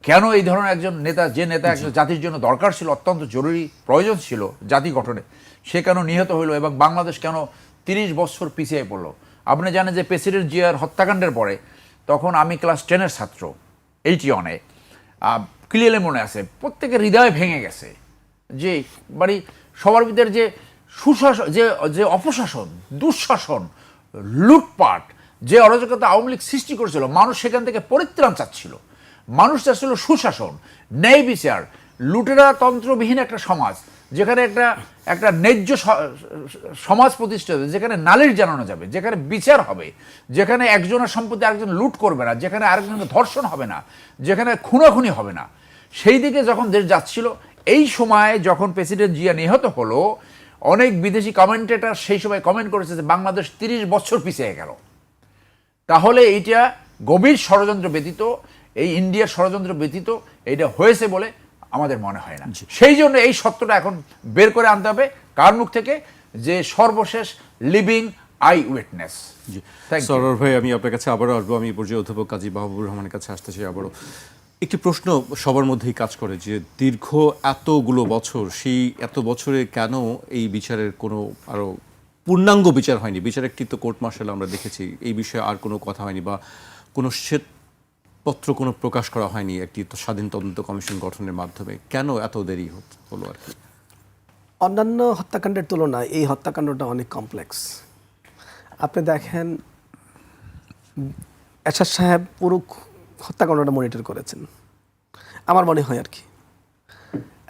কেন এই ধরনের একজন নেতা, যে নেতা একজন জাতির জন্য দরকার ছিল, অত্যন্ত জরুরি প্রয়োজন ছিল জাতি গঠনে, সে কেন নিহত হইল এবং বাংলাদেশ কেন 30 বছর পিছিয়ে পড়লো। আপনি জানেন যে প্রেসিডেন্ট জিয়ার হত্যাকাণ্ডের পরে, তখন আমি ক্লাস 10-এর ছাত্র, 81-এ, ক্লিয়ারলি মনে আছে, প্রত্যেকের হৃদয় ভেঙে গেছে যে মানে সবার ভিতরে যে সুশাসন, যে অপশাসন, দুঃশাসন, লুটপাট, যে অরাজকতা আওয়ামী লীগ সৃষ্টি করেছিল, মানুষ সেখান থেকে পরিত্রাণ চাচ্ছিল। মানুষ চাচ্ছিল সুশাসন, ন্যায় বিচার, লুটেরা তন্ত্রবিহীন একটা সমাজ, যেখানে একটা ন্যায্য সমাজ প্রতিষ্ঠিত, যেখানে নালিশ জানানো যাবে, যেখানে বিচার হবে, যেখানে একজনের সম্পত্তি আরেকজন লুট করবে না, যেখানে আরেকজনকে ধর্ষণ হবে না, যেখানে খুনাখুনি হবে না, সেই দিকে যখন দেশ যাচ্ছিল, এই সময় যখন প্রেসিডেন্ট জিয়া নিহত হলো, অনেক বিদেশি কমেন্টেটর সেই সময় কমেন্ট করেছে যে বাংলাদেশ 30 বছর পিছিয়ে গেল। তাহলে এইটা গভীর ষড়যন্ত্র ব্যতীত, এই ইন্ডিয়ার ষড়যন্ত্র ব্যতীত এইটা হয়েছে বলে আমাদের মনে হয় না। সেই জন্য এই সত্যটা এখন বের করে আনতে হবে কার মুখ থেকে, যে সর্বশেষ লিভিং আই উইটনেস। সরোয়ার ভাই, আমি আপনার কাছে আবারও আসবো। আমি পর্যায়ে অধ্যাপক কাজী মাহবুবুর রহমানের কাছে আসতে চাই আবারও। একটি প্রশ্ন সবার মধ্যেই কাজ করে যে দীর্ঘ এতগুলো বছর, সেই এত বছরে কেন এই বিচারের কোনো আরও পূর্ণাঙ্গ বিচার হয়নি? বিচার একটি তো কোর্ট মার্শাল আমরা দেখেছি, এই বিষয়ে আর কোনো কথা হয়নি বা কোনো শ্বেতপত্র কোনো প্রকাশ করা হয়নি একটি স্বাধীন তদন্ত কমিশন গঠনের মাধ্যমে। কেন এত দেরি হলো আর কি? অন্যান্য হত্যাকাণ্ডের তুলনায় এই হত্যাকাণ্ডটা অনেক কমপ্লেক্স। আপনি দেখেন, এরশাদ সাহেব পুরো হত্যাকাণ্ডটা মনিটর করেছেন আমার মনে হয় আর কি,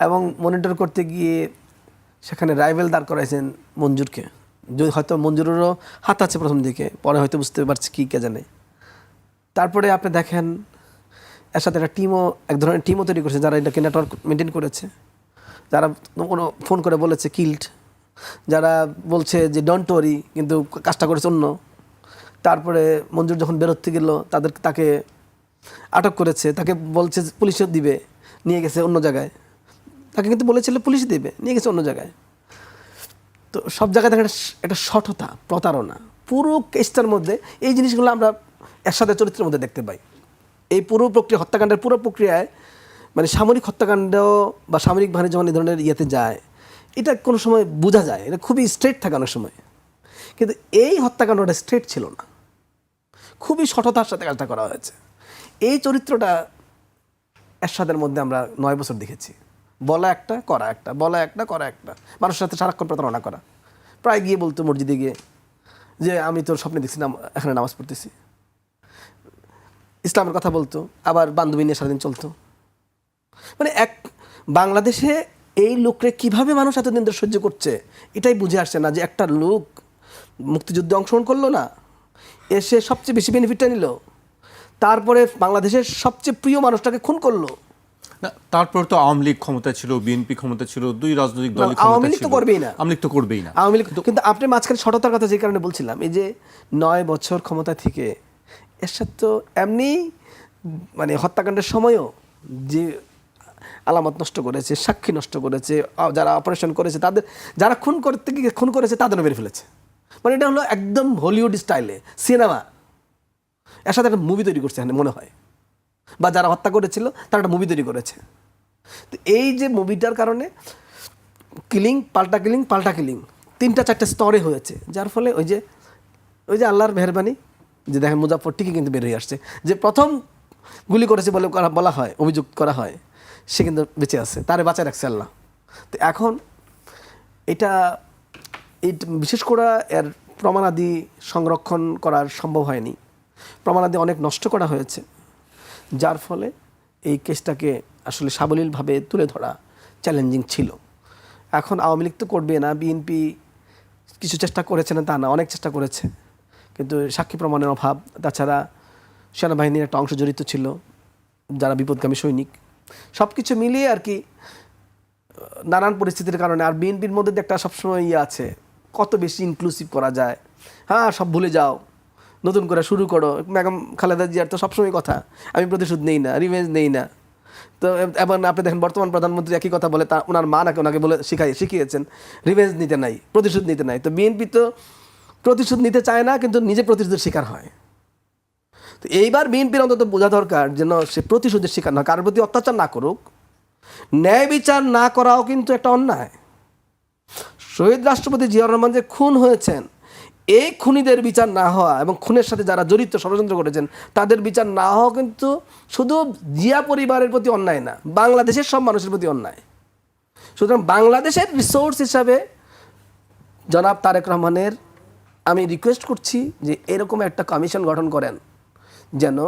এবং মনিটর করতে গিয়ে সেখানে রাইভেল দাঁড় করাইছেন মঞ্জুরকে। হয়তো মঞ্জুরেরও হাত আছে প্রথম দিকে, পরে হয়তো বুঝতে পারছি কী কে জানে। তারপরে আপনি দেখেন এর সাথে একটা টিমও, এক ধরনের টিমও তৈরি করেছে যারা এটাকে নেটওয়ার্ক মেনটেন করেছে, যারা কোনো ফোন করে বলেছে কিল্ড, যারা বলছে যে ডোন্ট ওয়ারি, কিন্তু কাজটা করেছে অন্য। তারপরে মঞ্জুর যখন বেরোতে গেল তাকে আটক করেছে, তাকে বলছে পুলিশও দিবে, নিয়ে গেছে অন্য জায়গায়। তাকে কিন্তু বলেছিল পুলিশ দেবে, নিয়ে গেছে অন্য জায়গায়। তো সব জায়গায় দেখেন একটা সঠতা, প্রতারণা, পুরো কেসটার মধ্যে এই জিনিসগুলো আমরা একসাথে চরিত্রের মধ্যে দেখতে পাই। এই পুরো প্রক্রিয়া, হত্যাকাণ্ডের পুরো প্রক্রিয়ায়, মানে সামরিক হত্যাকাণ্ড বা সামরিক বাহিনী যখন এই ধরনের ইয়েতে যায়, এটা কোনো সময় বোঝা যায়, এটা খুবই স্ট্রেট থাকে অনেক সময়। কিন্তু এই হত্যাকাণ্ডটা স্ট্রেট ছিল না, খুবই সঠতার সাথে কাজটা করা হয়েছে। এই চরিত্রটা এরশাদের মধ্যে আমরা 9 বছর দেখেছি। বলা একটা, করা একটা, বলা একটা, করা একটা, মানুষের সাথে সারাক্ষণ প্রতারণা করা। প্রায় গিয়ে বলতো মসজিদে গিয়ে যে আমি তোর স্বপ্নে দেখছি এখানে নামাজ পড়তেছি, ইসলামের কথা বলতো, আবার বান্ধবী নিয়ে সারাদিন চলতো। মানে বাংলাদেশে এই লোকরে কিভাবে মানুষ এতদিন ধরে সহ্য করছে এটাই বুঝে আসছে না, যে একটা লোক মুক্তিযুদ্ধে অংশগ্রহণ করলো না, এসে সবচেয়ে বেশি বেনিফিটটা নিল, তারপরে বাংলাদেশের সবচেয়ে প্রিয় মানুষটাকে খুন করলো। না, তারপর তো আওয়ামী লীগ ক্ষমতা ছিল, বিএনপি ক্ষমতা ছিল, দুই রাজনৈতিক দল আওয়ামী লীগ তো করবেই না, আওয়ামী লীগ তো করবেই না। আওয়ামী লীগ কিন্তু আপনি মাঝখানে সততার কথা যে কারণে বলছিলাম, এই যে 9 বছর ক্ষমতা থেকে এরশাদ তো এমনি মানে হত্যাকাণ্ডের সময়ও যে আলামত নষ্ট করেছে, সাক্ষী নষ্ট করেছে, যারা অপারেশন করেছে তাদের, যারা খুন করেছে তাদেরও মেরে ফেলেছে। মানে এটা হলো একদম হলিউড স্টাইলে সিনেমা। এর সাথে একটা মুভি তৈরি করছে এখানে মনে হয়, বা যারা হত্যা করেছিল তারা একটা মুভি তৈরি করেছে। তো এই যে মুভিটার কারণে কিলিং পাল্টা কিলিং পাল্টা কিলিং 3-4টে স্তরে হয়েছে, যার ফলে ওই যে আল্লাহর মেহরবানি, যে দেখেন মুজাফফর ঠিকই কিন্তু বের হয়ে আসছে, যে প্রথম গুলি করেছে বলে বলা হয়, অভিযোগ করা হয়, সে কিন্তু বেঁচে আছে, তারে বাঁচায় রাখছে আল্লাহ। তো এখন এটা বিশেষ করে এর প্রমাণাদি সংরক্ষণ করার সম্ভব হয়নি, প্রমাণাদি অনেক নষ্ট করা হয়েছে, যার ফলে এই কেসটাকে আসলে সাবলীলভাবে তুলে ধরা চ্যালেঞ্জিং ছিল। এখন আওয়ামী লীগ তো করবে না, বিএনপি কিছু চেষ্টা করেছে না তা না, অনেক চেষ্টা করেছে, কিন্তু সাক্ষী প্রমাণের অভাব, তাছাড়া সেনাবাহিনীর একটা অংশ জড়িত ছিল, যারা বিপদগামী সৈনিক, সব কিছু মিলিয়ে আর কি নানান পরিস্থিতির কারণে। আর বিএনপির মধ্যে একটা সবসময় আছে, কত বেশি ইনক্লুসিভ করা যায়, হ্যাঁ সব ভুলে যাও, নতুন করে শুরু করো। বেগম খালেদা জিয়ার তো সবসময় কথা, আমি প্রতিশোধ নেই না, রিভেঞ্জ নেই না। তো এবার আপনি দেখেন বর্তমান প্রধানমন্ত্রী একই কথা বলে, ওনার মা নাকি ওনাকে বলে শিখিয়েছেন রিভেঞ্জ নিতে নাই, প্রতিশোধ নিতে নাই। তো বিএনপি তো প্রতিশোধ নিতে চায় না, কিন্তু নিজে প্রতিশোধের শিকার হয়। তো এইবার বিএনপির অন্তত বোঝা দরকার যেন সে প্রতিশোধের শিকার না, কারোর প্রতি অত্যাচার না করুক। ন্যায় বিচার না করাও কিন্তু একটা অন্যায়। শহীদ রাষ্ট্রপতি জিয়াউর রহমান যে খুন হয়েছেন, এই খুনিদের বিচার না হওয়া এবং খুনের সাথে যারা জড়িত ষড়যন্ত্র করেছেন তাদের বিচার না হওয়া কিন্তু শুধু জিয়া পরিবারের প্রতি অন্যায় না, বাংলাদেশের সব মানুষের প্রতি অন্যায়। সুতরাং বাংলাদেশের রিসোর্স হিসাবে জনাব তারেক রহমানের আমি রিকোয়েস্ট করছি যে এরকম একটা কমিশন গঠন করেন, যেন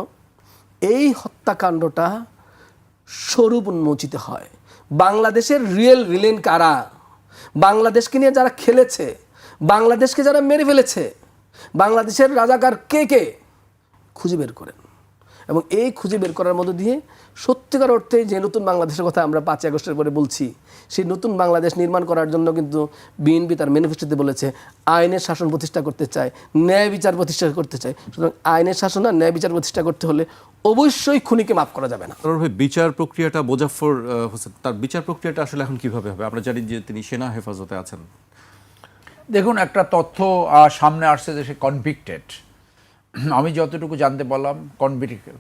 এই হত্যাকাণ্ডটা স্বরূপ উন্মোচিত হয়। বাংলাদেশের রিয়েল ভিলেন কারা, বাংলাদেশকে নিয়ে যারা খেলেছে, বাংলাদেশকে যারা মেরে ফেলেছে, বাংলাদেশের রাজাকার কে কে খুঁজে বের করেন। এবং এই খুঁজে বের করার মধ্য দিয়ে সত্যিকার অর্থে যে নতুন বাংলাদেশের কথা আমরা 5 আগস্টের পরে বলছি, সেই নতুন বাংলাদেশ নির্মাণ করার জন্য কিন্তু বিএনপি তার ম্যানিফেস্টোতে বলেছে আইনের শাসন প্রতিষ্ঠা করতে চায়, ন্যায় বিচার প্রতিষ্ঠা করতে চায়। সুতরাং আইনের শাসন আর ন্যায় বিচার প্রতিষ্ঠা করতে হলে অবশ্যই খুনিকে মাফ করা যাবে না। বিচার প্রক্রিয়াটা মোজাফফর হোসেন, তার বিচার প্রক্রিয়াটা আসলে এখন কিভাবে হবে? আমরা জানি যে তিনি সেনা হেফাজতে আছেন। দেখুন, একটা তথ্য সামনে আসছে যে সে কনভিক্টেড। আমি যতটুকু জানতে পারলাম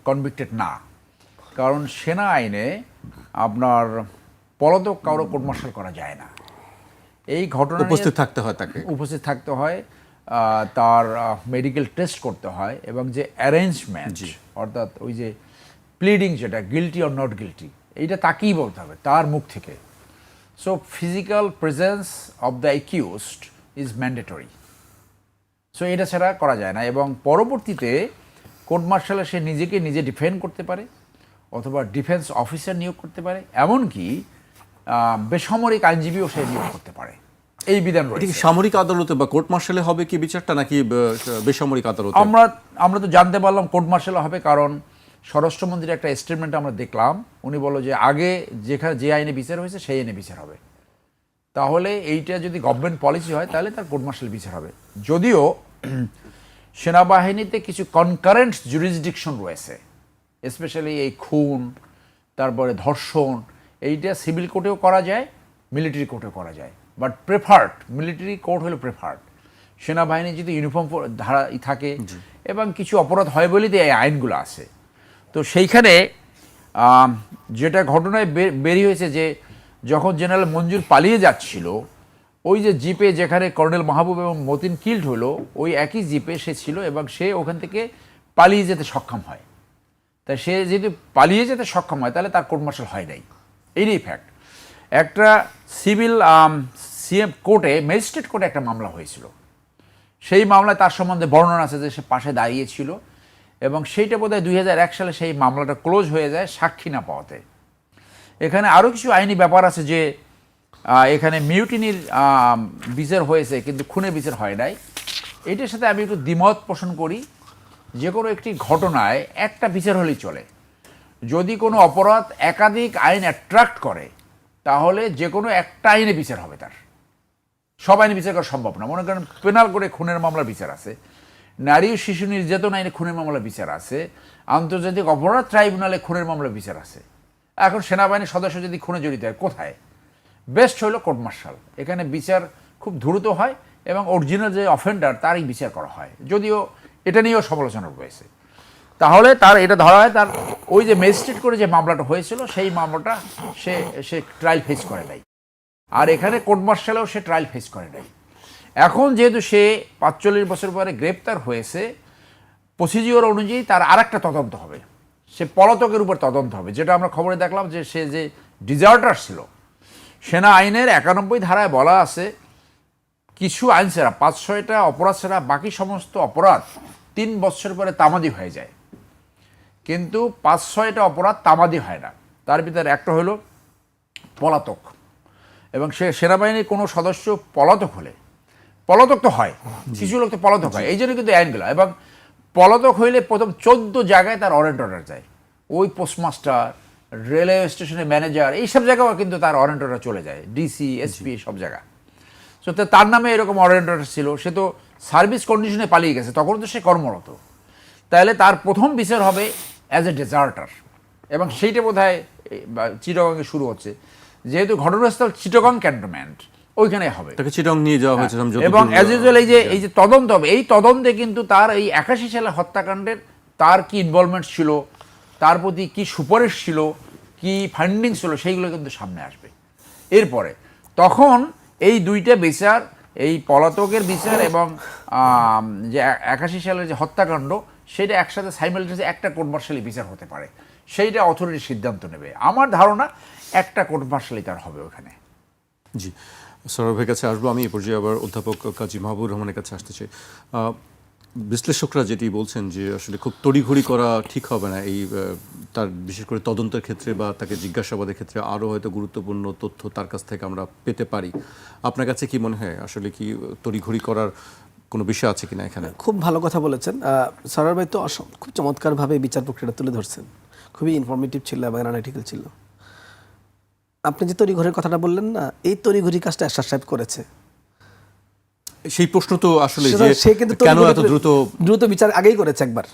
কনভিক্টেড না, কারণ সেনা আইনে আপনার পলাতক কারো কোর্ট মার্শাল করা যায় না। এই ঘটনা উপস্থিত থাকতে হয়, তাকে উপস্থিত থাকতে হয়, তার মেডিকেল টেস্ট করতে হয়, এবং যে অ্যারেঞ্জমেন্ট অর্থাৎ ওই যে প্লিডিং, যেটা গিলটি অর নট গিলটি, এইটা তাকেই বলতে হবে তার মুখ থেকে। So physical presence of the accused is mandatory. So এটা ছাড়া করা যায় না। এবং পরবর্তীতে কোর্ট মার্শালে সে নিজেকে নিজে ডিফেন্ড করতে পারে, অথবা ডিফেন্স অফিসার নিয়োগ করতে পারে, এমনকি বেসামরিক আইনজীবীও সে নিয়োগ করতে পারে। এই বিধান রয়েছে। সামরিক আদালতে বা কোর্ট মার্শালে হবে কি বিচারটা, নাকি বেসামরিক আদালতে? আমরা তো জানতে পারলাম কোর্ট মার্শালে হবে, কারণ স্বরাষ্ট্রমন্ত্রীর একটা স্টেটমেন্ট আমরা দেখলাম, উনি বলল যে আগে যেখানে যে আইনে বিচার হয়েছে সেই আইনে বিচার হবে। তাহলে এইটা যদি গভর্নমেন্ট পলিসি হয় তাহলে তার কোর্ট মার্শাল বিচার হবে। যদিও সেনাবাহিনীতে কিছু কনকারেন্ট জুরিসডিকশন রয়েছে, স্পেশালি এই খুন, তারপরে ধর্ষণ, এইটা সিভিল কোর্টেও করা যায়, মিলিটারি কোর্টেও করা যায়, বাট প্রেফার্ড মিলিটারি কোর্ট হলো প্রেফার্ড। সেনাবাহিনী যদি ইউনিফর্ম ধারা থাকে এবং কিছু অপরাধ হয় বলেই এই আইনগুলো আছে। তো সেইখানে যেটা ঘটনায় বেরিয়ে হয়েছে যে যখন জেনারেল মঞ্জুর পালিয়ে যাচ্ছিল, ওই যে জিপে যেখানে কর্নেল মাহবুব এবং মতিন কিল্ড হলো, ওই একই জিপে সে ছিল এবং সে ওখান থেকে পালিয়ে যেতে সক্ষম হয়। তাই সে যদি পালিয়ে যেতে সক্ষম হয় তাহলে তার কোর্ট মার্শাল হয় নাই, এইটাই ফ্যাক্ট। একটা সিভিল সিএম কোর্টে, ম্যাজিস্ট্রেট কোর্টে একটা মামলা হয়েছিল। সেই মামলায় তার সম্বন্ধে বর্ণনা আছে যে সে পাশে দাঁড়িয়েছিল, এবং সেইটা বোধহয় 2001 সালে সেই মামলাটা ক্লোজ হয়ে যায় সাক্ষী না পাওয়াতে। এখানে আরও কিছু আইনি ব্যাপার আছে যে এখানে মিউটিনির বিচার হয়েছে কিন্তু খুনের বিচার হয় নাই। এটার সাথে আমি একটু দ্বিমত পোষণ করি। যে কোনো একটি ঘটনায় একটা বিচার হলেই চলে। যদি কোনো অপরাধ একাধিক আইন অ্যাট্রাক্ট করে তাহলে যে কোনো একটা আইনে বিচার হবে, তার সব আইনে বিচার করা সম্ভব না। মনে করেন পেনাল করে খুনের মামলার বিচার আছে, নারী ও শিশু নির্যাতন আইনে খুনের মামলার বিচার আছে, আন্তর্জাতিক অপরাধ ট্রাইব্যুনালে খুনের মামলার বিচার আছে। এখন সেনাবাহিনীর সদস্য যদি খুনে জড়িত হয়, কোথায় বেস্ট হলো কোর্ট মার্শাল। এখানে বিচার খুব দ্রুত হয় এবং অরিজিনাল যে অফেন্ডার তারই বিচার করা হয়, যদিও এটা নিয়েও সমালোচনা রয়েছে। তাহলে তার এটা ধরা হয় তার ওই যে ম্যাজিস্ট্রেট করে যে মামলাটা হয়েছিল সেই মামলাটা সে ট্রায়াল ফেস করে নাই, আর এখানে কোর্ট মার্শালেও সে ট্রায়াল ফেস করে নাই। এখন যেহেতু সে 45 বছর পরে গ্রেপ্তার হয়েছে, প্রসিজিওর অনুযায়ী তার আর একটা তদন্ত হবে, সে পলাতকের উপর তদন্ত হবে। যেটা আমরা খবরে দেখলাম যে সে যে ডিজার্টার ছিল, সেনা আইনের 91 ধারায় বলা আছে কিছু আইন ছাড়া 5-6টা অপরাধ ছাড়া বাকি সমস্ত অপরাধ 3 বছর পরে তামাদি হয়ে যায়, কিন্তু 5-6টা অপরাধ তামাদি হয় না। তার ভিতরে একটা হলো পলাতক, এবং সে সেনাবাহিনীর কোনো সদস্য পলাতক হলে, পলাতক তো হয়, কিছু লোক তো পলাতক হয়, এই জন্য কিন্তু আইনগুলো। এবং পলাতক হইলে প্রথম 14 জায়গায় তার ওয়ারেন্ট অর্ডার যায়, ওই পোস্টমাস্টার, রেলওয়ে স্টেশনের ম্যানেজার, এইসব জায়গাও কিন্তু তার ওয়ারেন্ট অর্ডার চলে যায়, ডিসি, এসপি, সব জায়গা। তো তার নামে এরকম ওয়ারেন্ট অর্ডার ছিল, সে তো সার্ভিস কন্ডিশনে পালিয়ে গেছে, তখন তো সে কর্মরত। তাহলে তার প্রথম বিচার হবে অ্যাজ এ ডেজার্টার, এবং সেইটা বোধহয় চিটাগংয়ে শুরু হচ্ছে, যেহেতু ঘটনাস্থল চিটাগং ক্যান্টনমেন্ট, ওইখানে হবে। তাকে চিটাগং নিয়ে যাওয়া হয়েছে এবং অ্যাজ ইউজুয়াল এই যে তদন্ত হবে, এই তদন্তে কিন্তু তার এই 81 সালে হত্যাকাণ্ডের তার কি ইনভলভমেন্ট ছিল, তার প্রতি কি সুপারিশ ছিল, কি ফান্ডিং ছিল, সেইগুলো কিন্তু সামনে আসবে। এরপরে তখন এই দুইটা বিচার, এই পলাতকের বিচার এবং যে 81 সালের যে হত্যাকাণ্ড, সেটা একসাথে সাইমালটেনিয়াসলি একটা কোর্ট মার্শালি বিচার হতে পারে, সেইটা অথরিটি সিদ্ধান্ত নেবে। আমার ধারণা একটা কোর্ট মার্শালি তার হবে ওখানে। জি, সৌরভের কাছে আসবো আমি। এই পর্যায়ে আবার অধ্যাপক কাজী মাহবুবুর রহমানের কাছে আসতে চাই। বিশ্লেষকরা যেটি বলছেন যে আসলে খুব তড়িঘড়ি করা ঠিক হবে না, এই তার বিশেষ করে তদন্তের ক্ষেত্রে বা তাকে জিজ্ঞাসাবাদের ক্ষেত্রে আরও হয়তো গুরুত্বপূর্ণ তথ্য তার কাছ থেকে আমরা পেতে পারি। আপনার কাছে কি মনে হয়, আসলে কি তড়িঘড়ি করার কোনো বিষয় আছে কিনা এখানে? খুব ভালো কথা বলেছেন সরার ভাই, তো খুব চমৎকারভাবে বিচার প্রক্রিয়াটা তুলে ধরছেন, খুবই ইনফরমেটিভ ছিল এবং অ্যানালিটিক্যাল ছিল। আপনি যে তড়িঘড়ির কথাটা বললেন না, এই তড়িঘড়ি কাজটা এরশাদ সাহেব করেছে। সেই প্রশ্ন তো আসলে সে কিন্তু কেন এত দ্রুত বিচার আগেই করেছে একবার।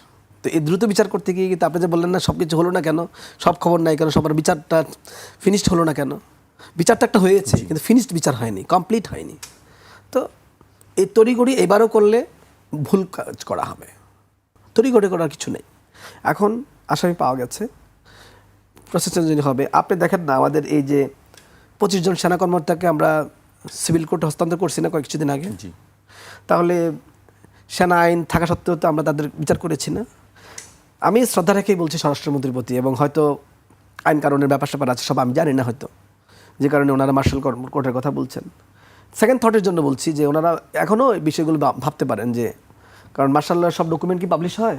তো এই দ্রুত বিচার করতে গিয়ে কিন্তু আপনি যে বললেন না সব কিছু হলো না কেন, সব খবর নাই কেন, সবার বিচারটা ফিনিশড হলো না কেন। বিচারটা একটা হয়েছে কিন্তু ফিনিশড বিচার হয়নি, কমপ্লিট হয়নি। তো এই তড়িঘড়ি এবারও করলে ভুল কাজ করা হবে, তড়িঘড়ি করার কিছু নেই। এখন আসামি পাওয়া গেছে, প্রসেসিং যদি হবে, আপনি দেখেন না আমাদের এই যে 25 জন সেনা কর্মকর্তাকে আমরা সিভিল কোর্টে হস্তান্তর করছি না কয়েক কিছুদিন আগে, তাহলে সেনা আইন থাকা সত্ত্বেও তো আমরা তাদের বিচার করেছি না। আমি শ্রদ্ধা রেখেই বলছি স্বরাষ্ট্রমন্ত্রীর প্রতি, এবং হয়তো আইন কারণের ব্যাপার স্যাপার আছে সব আমি জানি না হয়তো, যে কারণে ওনারা মার্শাল কোর্টের কথা বলছেন। সেকেন্ড থটের জন্য বলছি যে ওনারা এখনও এই বিষয়গুলো ভাবতে পারেন, যে কারণ মার্শাল সব ডকুমেন্ট কি পাবলিশ হয়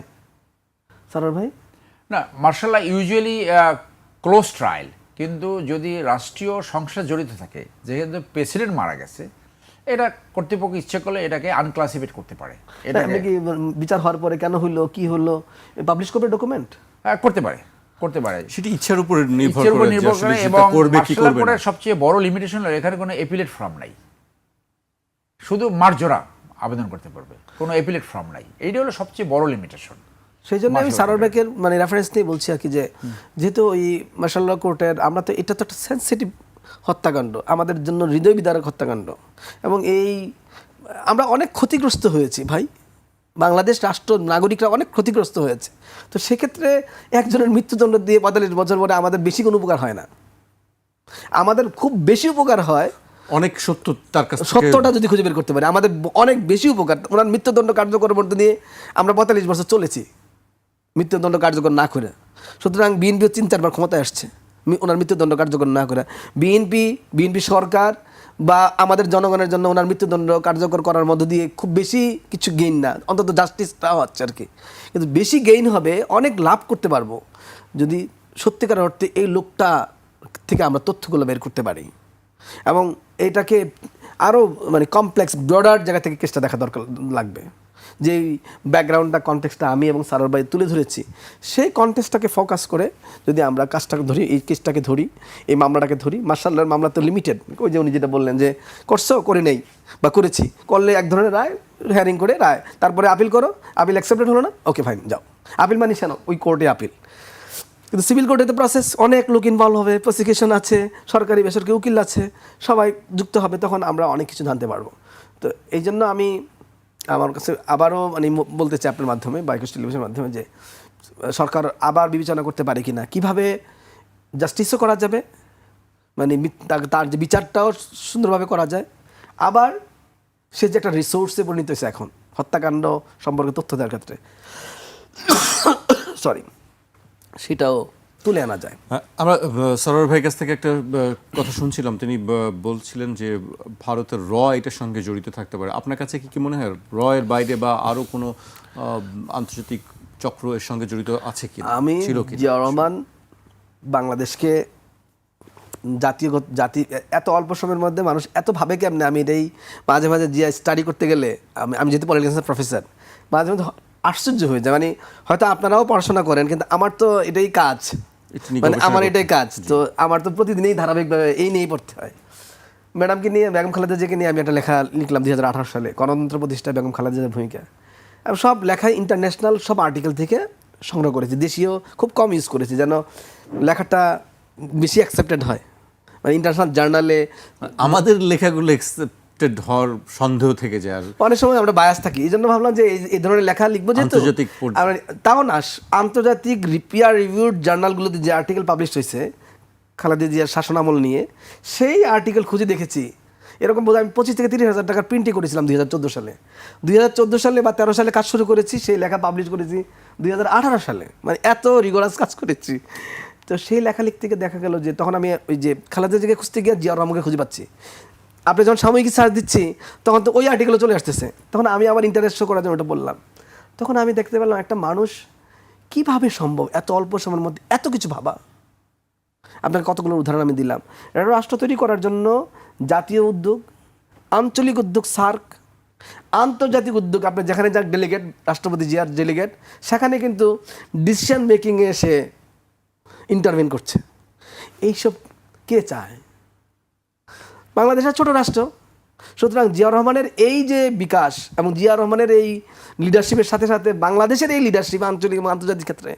সারার ভাই? না, মার্শাল ইউজুয়ালি ক্লোজ ট্রায়াল, কিন্তু যদি রাষ্ট্রীয় সংস্থা জড়িত থাকে, যেহেতু প্রেসিডেন্ট মারা গেছে, এটা কর্তৃপক্ষ ইচ্ছে করলে এটাকে আনক্লাসিফাইড করতে পারে। এটা কি বিচার হওয়ার পরে কেন হইলো, কি হলো, পাবলিশ করবে ডকুমেন্ট? করতে পারে, করতে পারে, সেটি ইচ্ছার উপর নির্ভর করে। এবং মার্শাল কোর্টের সবচেয়ে বড় লিমিটেশন হলো এখানে কোনো এপিলেট ফর্ম নাই, শুধু মার্জরা আবেদন করতে পারবে, কোনো এপিলেট ফর্ম নাই। এইটা হলো সবচেয়ে বড় লিমিটেশন। সেই জন্য আমি সারোয়ার ব্যাকের মানে রেফারেন্স নিয়ে বলছি আর কি, যে যেহেতু ওই মার্শাল্লাহ কোর্টের, আমরা তো এটা তো একটা সেন্সিটিভ হত্যাকাণ্ড, আমাদের জন্য হৃদয় বিদারক হত্যাকাণ্ড, এবং এই আমরা অনেক ক্ষতিগ্রস্ত হয়েছি ভাই, বাংলাদেশ রাষ্ট্র নাগরিকরা অনেক ক্ষতিগ্রস্ত হয়েছে। তো সেক্ষেত্রে একজনের মৃত্যুদণ্ড দিয়ে 45 বছর পরে আমাদের বেশি কোনো উপকার হয় না, আমাদের খুব বেশি উপকার হয় অনেক সত্য, তার কাছে সত্যটা যদি খুঁজে বের করতে পারি আমাদের অনেক বেশি উপকার। ওনার মৃত্যুদণ্ড কার্যকর মধ্যে দিয়ে আমরা 45 বছর চলেছি, মৃত্যুদণ্ড কার্যকর না করে। সুতরাং বিএনপি 3-4 বার ক্ষমতায় আসছে ওনার মৃত্যুদণ্ড কার্যকর না করে। বিএনপি সরকার বা আমাদের জনগণের জন্য ওনার মৃত্যুদণ্ড কার্যকর করার মধ্য দিয়ে খুব বেশি কিছু গেইন না, অন্তত জাস্টিসটাও হচ্ছে আর কি। কিন্তু বেশি গেইন হবে, অনেক লাভ করতে পারবো যদি সত্যিকার অর্থে এই লোকটা থেকে আমরা তথ্যগুলো বের করতে পারি এবং এটাকে আরও মানে কমপ্লেক্স ব্রডার জায়গা থেকে কেসটা দেখা দরকার লাগবে। যেই ব্যাকগ্রাউন্ডটা কনটেক্সটটা আমি এবং সারার ভাই তুলে ধরেছি, সেই কনটেক্সটটাকে ফোকাস করে যদি আমরা কাজটাকে ধরি, এই কেসটাকে ধরি, এই মামলাটাকে ধরি। মার্শাল্লাহর মামলা তো লিমিটেড, ওই যে উনি যেটা বললেন যে করছো, করে নেই বা করেছি, করলে এক ধরনের রায়, হেয়ারিং করে রায়, তারপরে আপিল করো, আপিল অ্যাকসেপ্টেড হলো না, ওকে ফাইন যাও। আপিল মানিস কেন, ওই কোর্টে আপিল। কিন্তু সিভিল কোর্টে তো প্রসেস, অনেক লোক ইনভলভ হবে, প্রসিকিউশন আছে, সরকারি বেসরকারি উকিল আছে, সবাই যুক্ত হবে, তখন আমরা অনেক কিছু জানতে পারবো। তো এই জন্য আমি আমার কাছে আবারও মানে বলতে চাই আপনার মাধ্যমে বা একুশ টেলিভিশনের মাধ্যমে যে সরকার আবার বিবেচনা করতে পারে কিনা, কীভাবে জাস্টিসও করা যাবে, মানে তার যে বিচারটাও সুন্দরভাবে করা যায়, আবার সে যে একটা রিসোর্সে পরিণত হয়েছে এখন হত্যাকাণ্ড সম্পর্কে তথ্য দেওয়ার ক্ষেত্রে, সরি, সেটাও তুলে আনা যায়। আমরা সরোয়ার ভাইয়ের কাছ থেকে একটা কথা শুনছিলাম, তিনি বলছিলেন যে ভারতের এটার সঙ্গে জড়িত থাকতে পারে। আপনার কাছে কি মনে হয় এর বাইরে বা আরও কোনো আন্তর্জাতিক চক্র এর সঙ্গে জড়িত আছে কি? আমি জিয়াউর রহমান বাংলাদেশকে জাতি এত অল্প সময়ের মধ্যে মানুষ এত ভাবে কেমনে, আমি এটাই মাঝে মাঝে জিয়া স্টাডি করতে গেলে, আমি যেহেতু পলিটিক্যাল সায়েন্সের প্রফেসর, মাঝে মাঝে আশ্চর্য হয়ে যায়। মানে হয়তো আপনারাও পড়াশোনা করেন, কিন্তু আমার তো এটাই কাজ, মানে আমার এটাই কাজ, তো আমার তো প্রতিদিনই ধারাবাহিকভাবে এই নিয়েই পড়তে হয়। ম্যাডামকে নিয়ে, বেগম খালেদা জিয়াকে নিয়ে আমি একটা লেখা লিখলাম 2018 সালে, গণতন্ত্র প্রতিষ্ঠা বেগম খালেদা জিয়ার ভূমিকা। আমি সব লেখায় ইন্টারন্যাশনাল সব আর্টিকেল থেকে সংগ্রহ করেছি, দেশীয় খুব কম ইউজ করেছি যেন লেখাটা বেশি অ্যাকসেপ্টেড হয়, মানে ইন্টারন্যাশনাল জার্নালে। আমাদের লেখাগুলো অ্যাকসেপ্টেড হওয়ার সন্দেহ থেকে যায়, আর অনেক সময় আমরা বায়াস থাকি, এই জন্য ভাবলাম যে এই ধরনের লেখা লিখবো, যেহেতু তাও না আন্তর্জাতিক পিয়ার রিভিউড জার্নালগুলোতে যে আর্টিকেল পাবলিশ হয়েছে খালেদা জিয়ার শাসনামল নিয়ে, সেই আর্টিকেল খুঁজে দেখেছি এরকম বোধ, আমি 25 থেকে 30 হাজার টাকার প্রিন্টই করেছিলাম 2014 সালে। 2014 সালে বা 13 সালে কাজ শুরু করেছি, সেই লেখা পাবলিশ করেছি 2018 সালে, মানে এত রিগোরাস কাজ করেছি। তো সেই লেখা লিখতে গিয়ে দেখা গেল যে তখন আমি ওই যে খালেদা জিয়াকে খুঁজতে গিয়ে জিয়াউর রহমানকে খুঁজে পাচ্ছি। আপনি যখন সাময়িক সার্চ দিচ্ছি তখন তো ওই আর্টিকেলও চলে আসতেছে, তখন আমি আবার ইন্টারেস্ট শো করার জন্য ওটা বললাম। তখন আমি দেখতে পেলাম একটা মানুষ কীভাবে সম্ভব এত অল্প সময়ের মধ্যে এত কিছু ভাবা। আপনাকে কতগুলো উদাহরণ আমি দিলাম। এটা রাষ্ট্র তৈরি করার জন্য জাতীয় উদ্যোগ, আঞ্চলিক উদ্যোগ, সার্ক, আন্তর্জাতিক উদ্যোগ, আপনি যেখানে যাক ডেলিগেট, রাষ্ট্রপতি জিয়ার ডেলিগেট, সেখানে কিন্তু ডিসিশন মেকিংয়ে এসে ইন্টারভেন করছে। এইসব কে চায়? বাংলাদেশের ছোট রাষ্ট্র, সুতরাং জিয়াউর রহমানের এই যে বিকাশ এবং জিয়াউর রহমানের এই লিডারশিপের সাথে সাথে বাংলাদেশের এই লিডারশিপ আঞ্চলিক এবং আন্তর্জাতিক ক্ষেত্রে,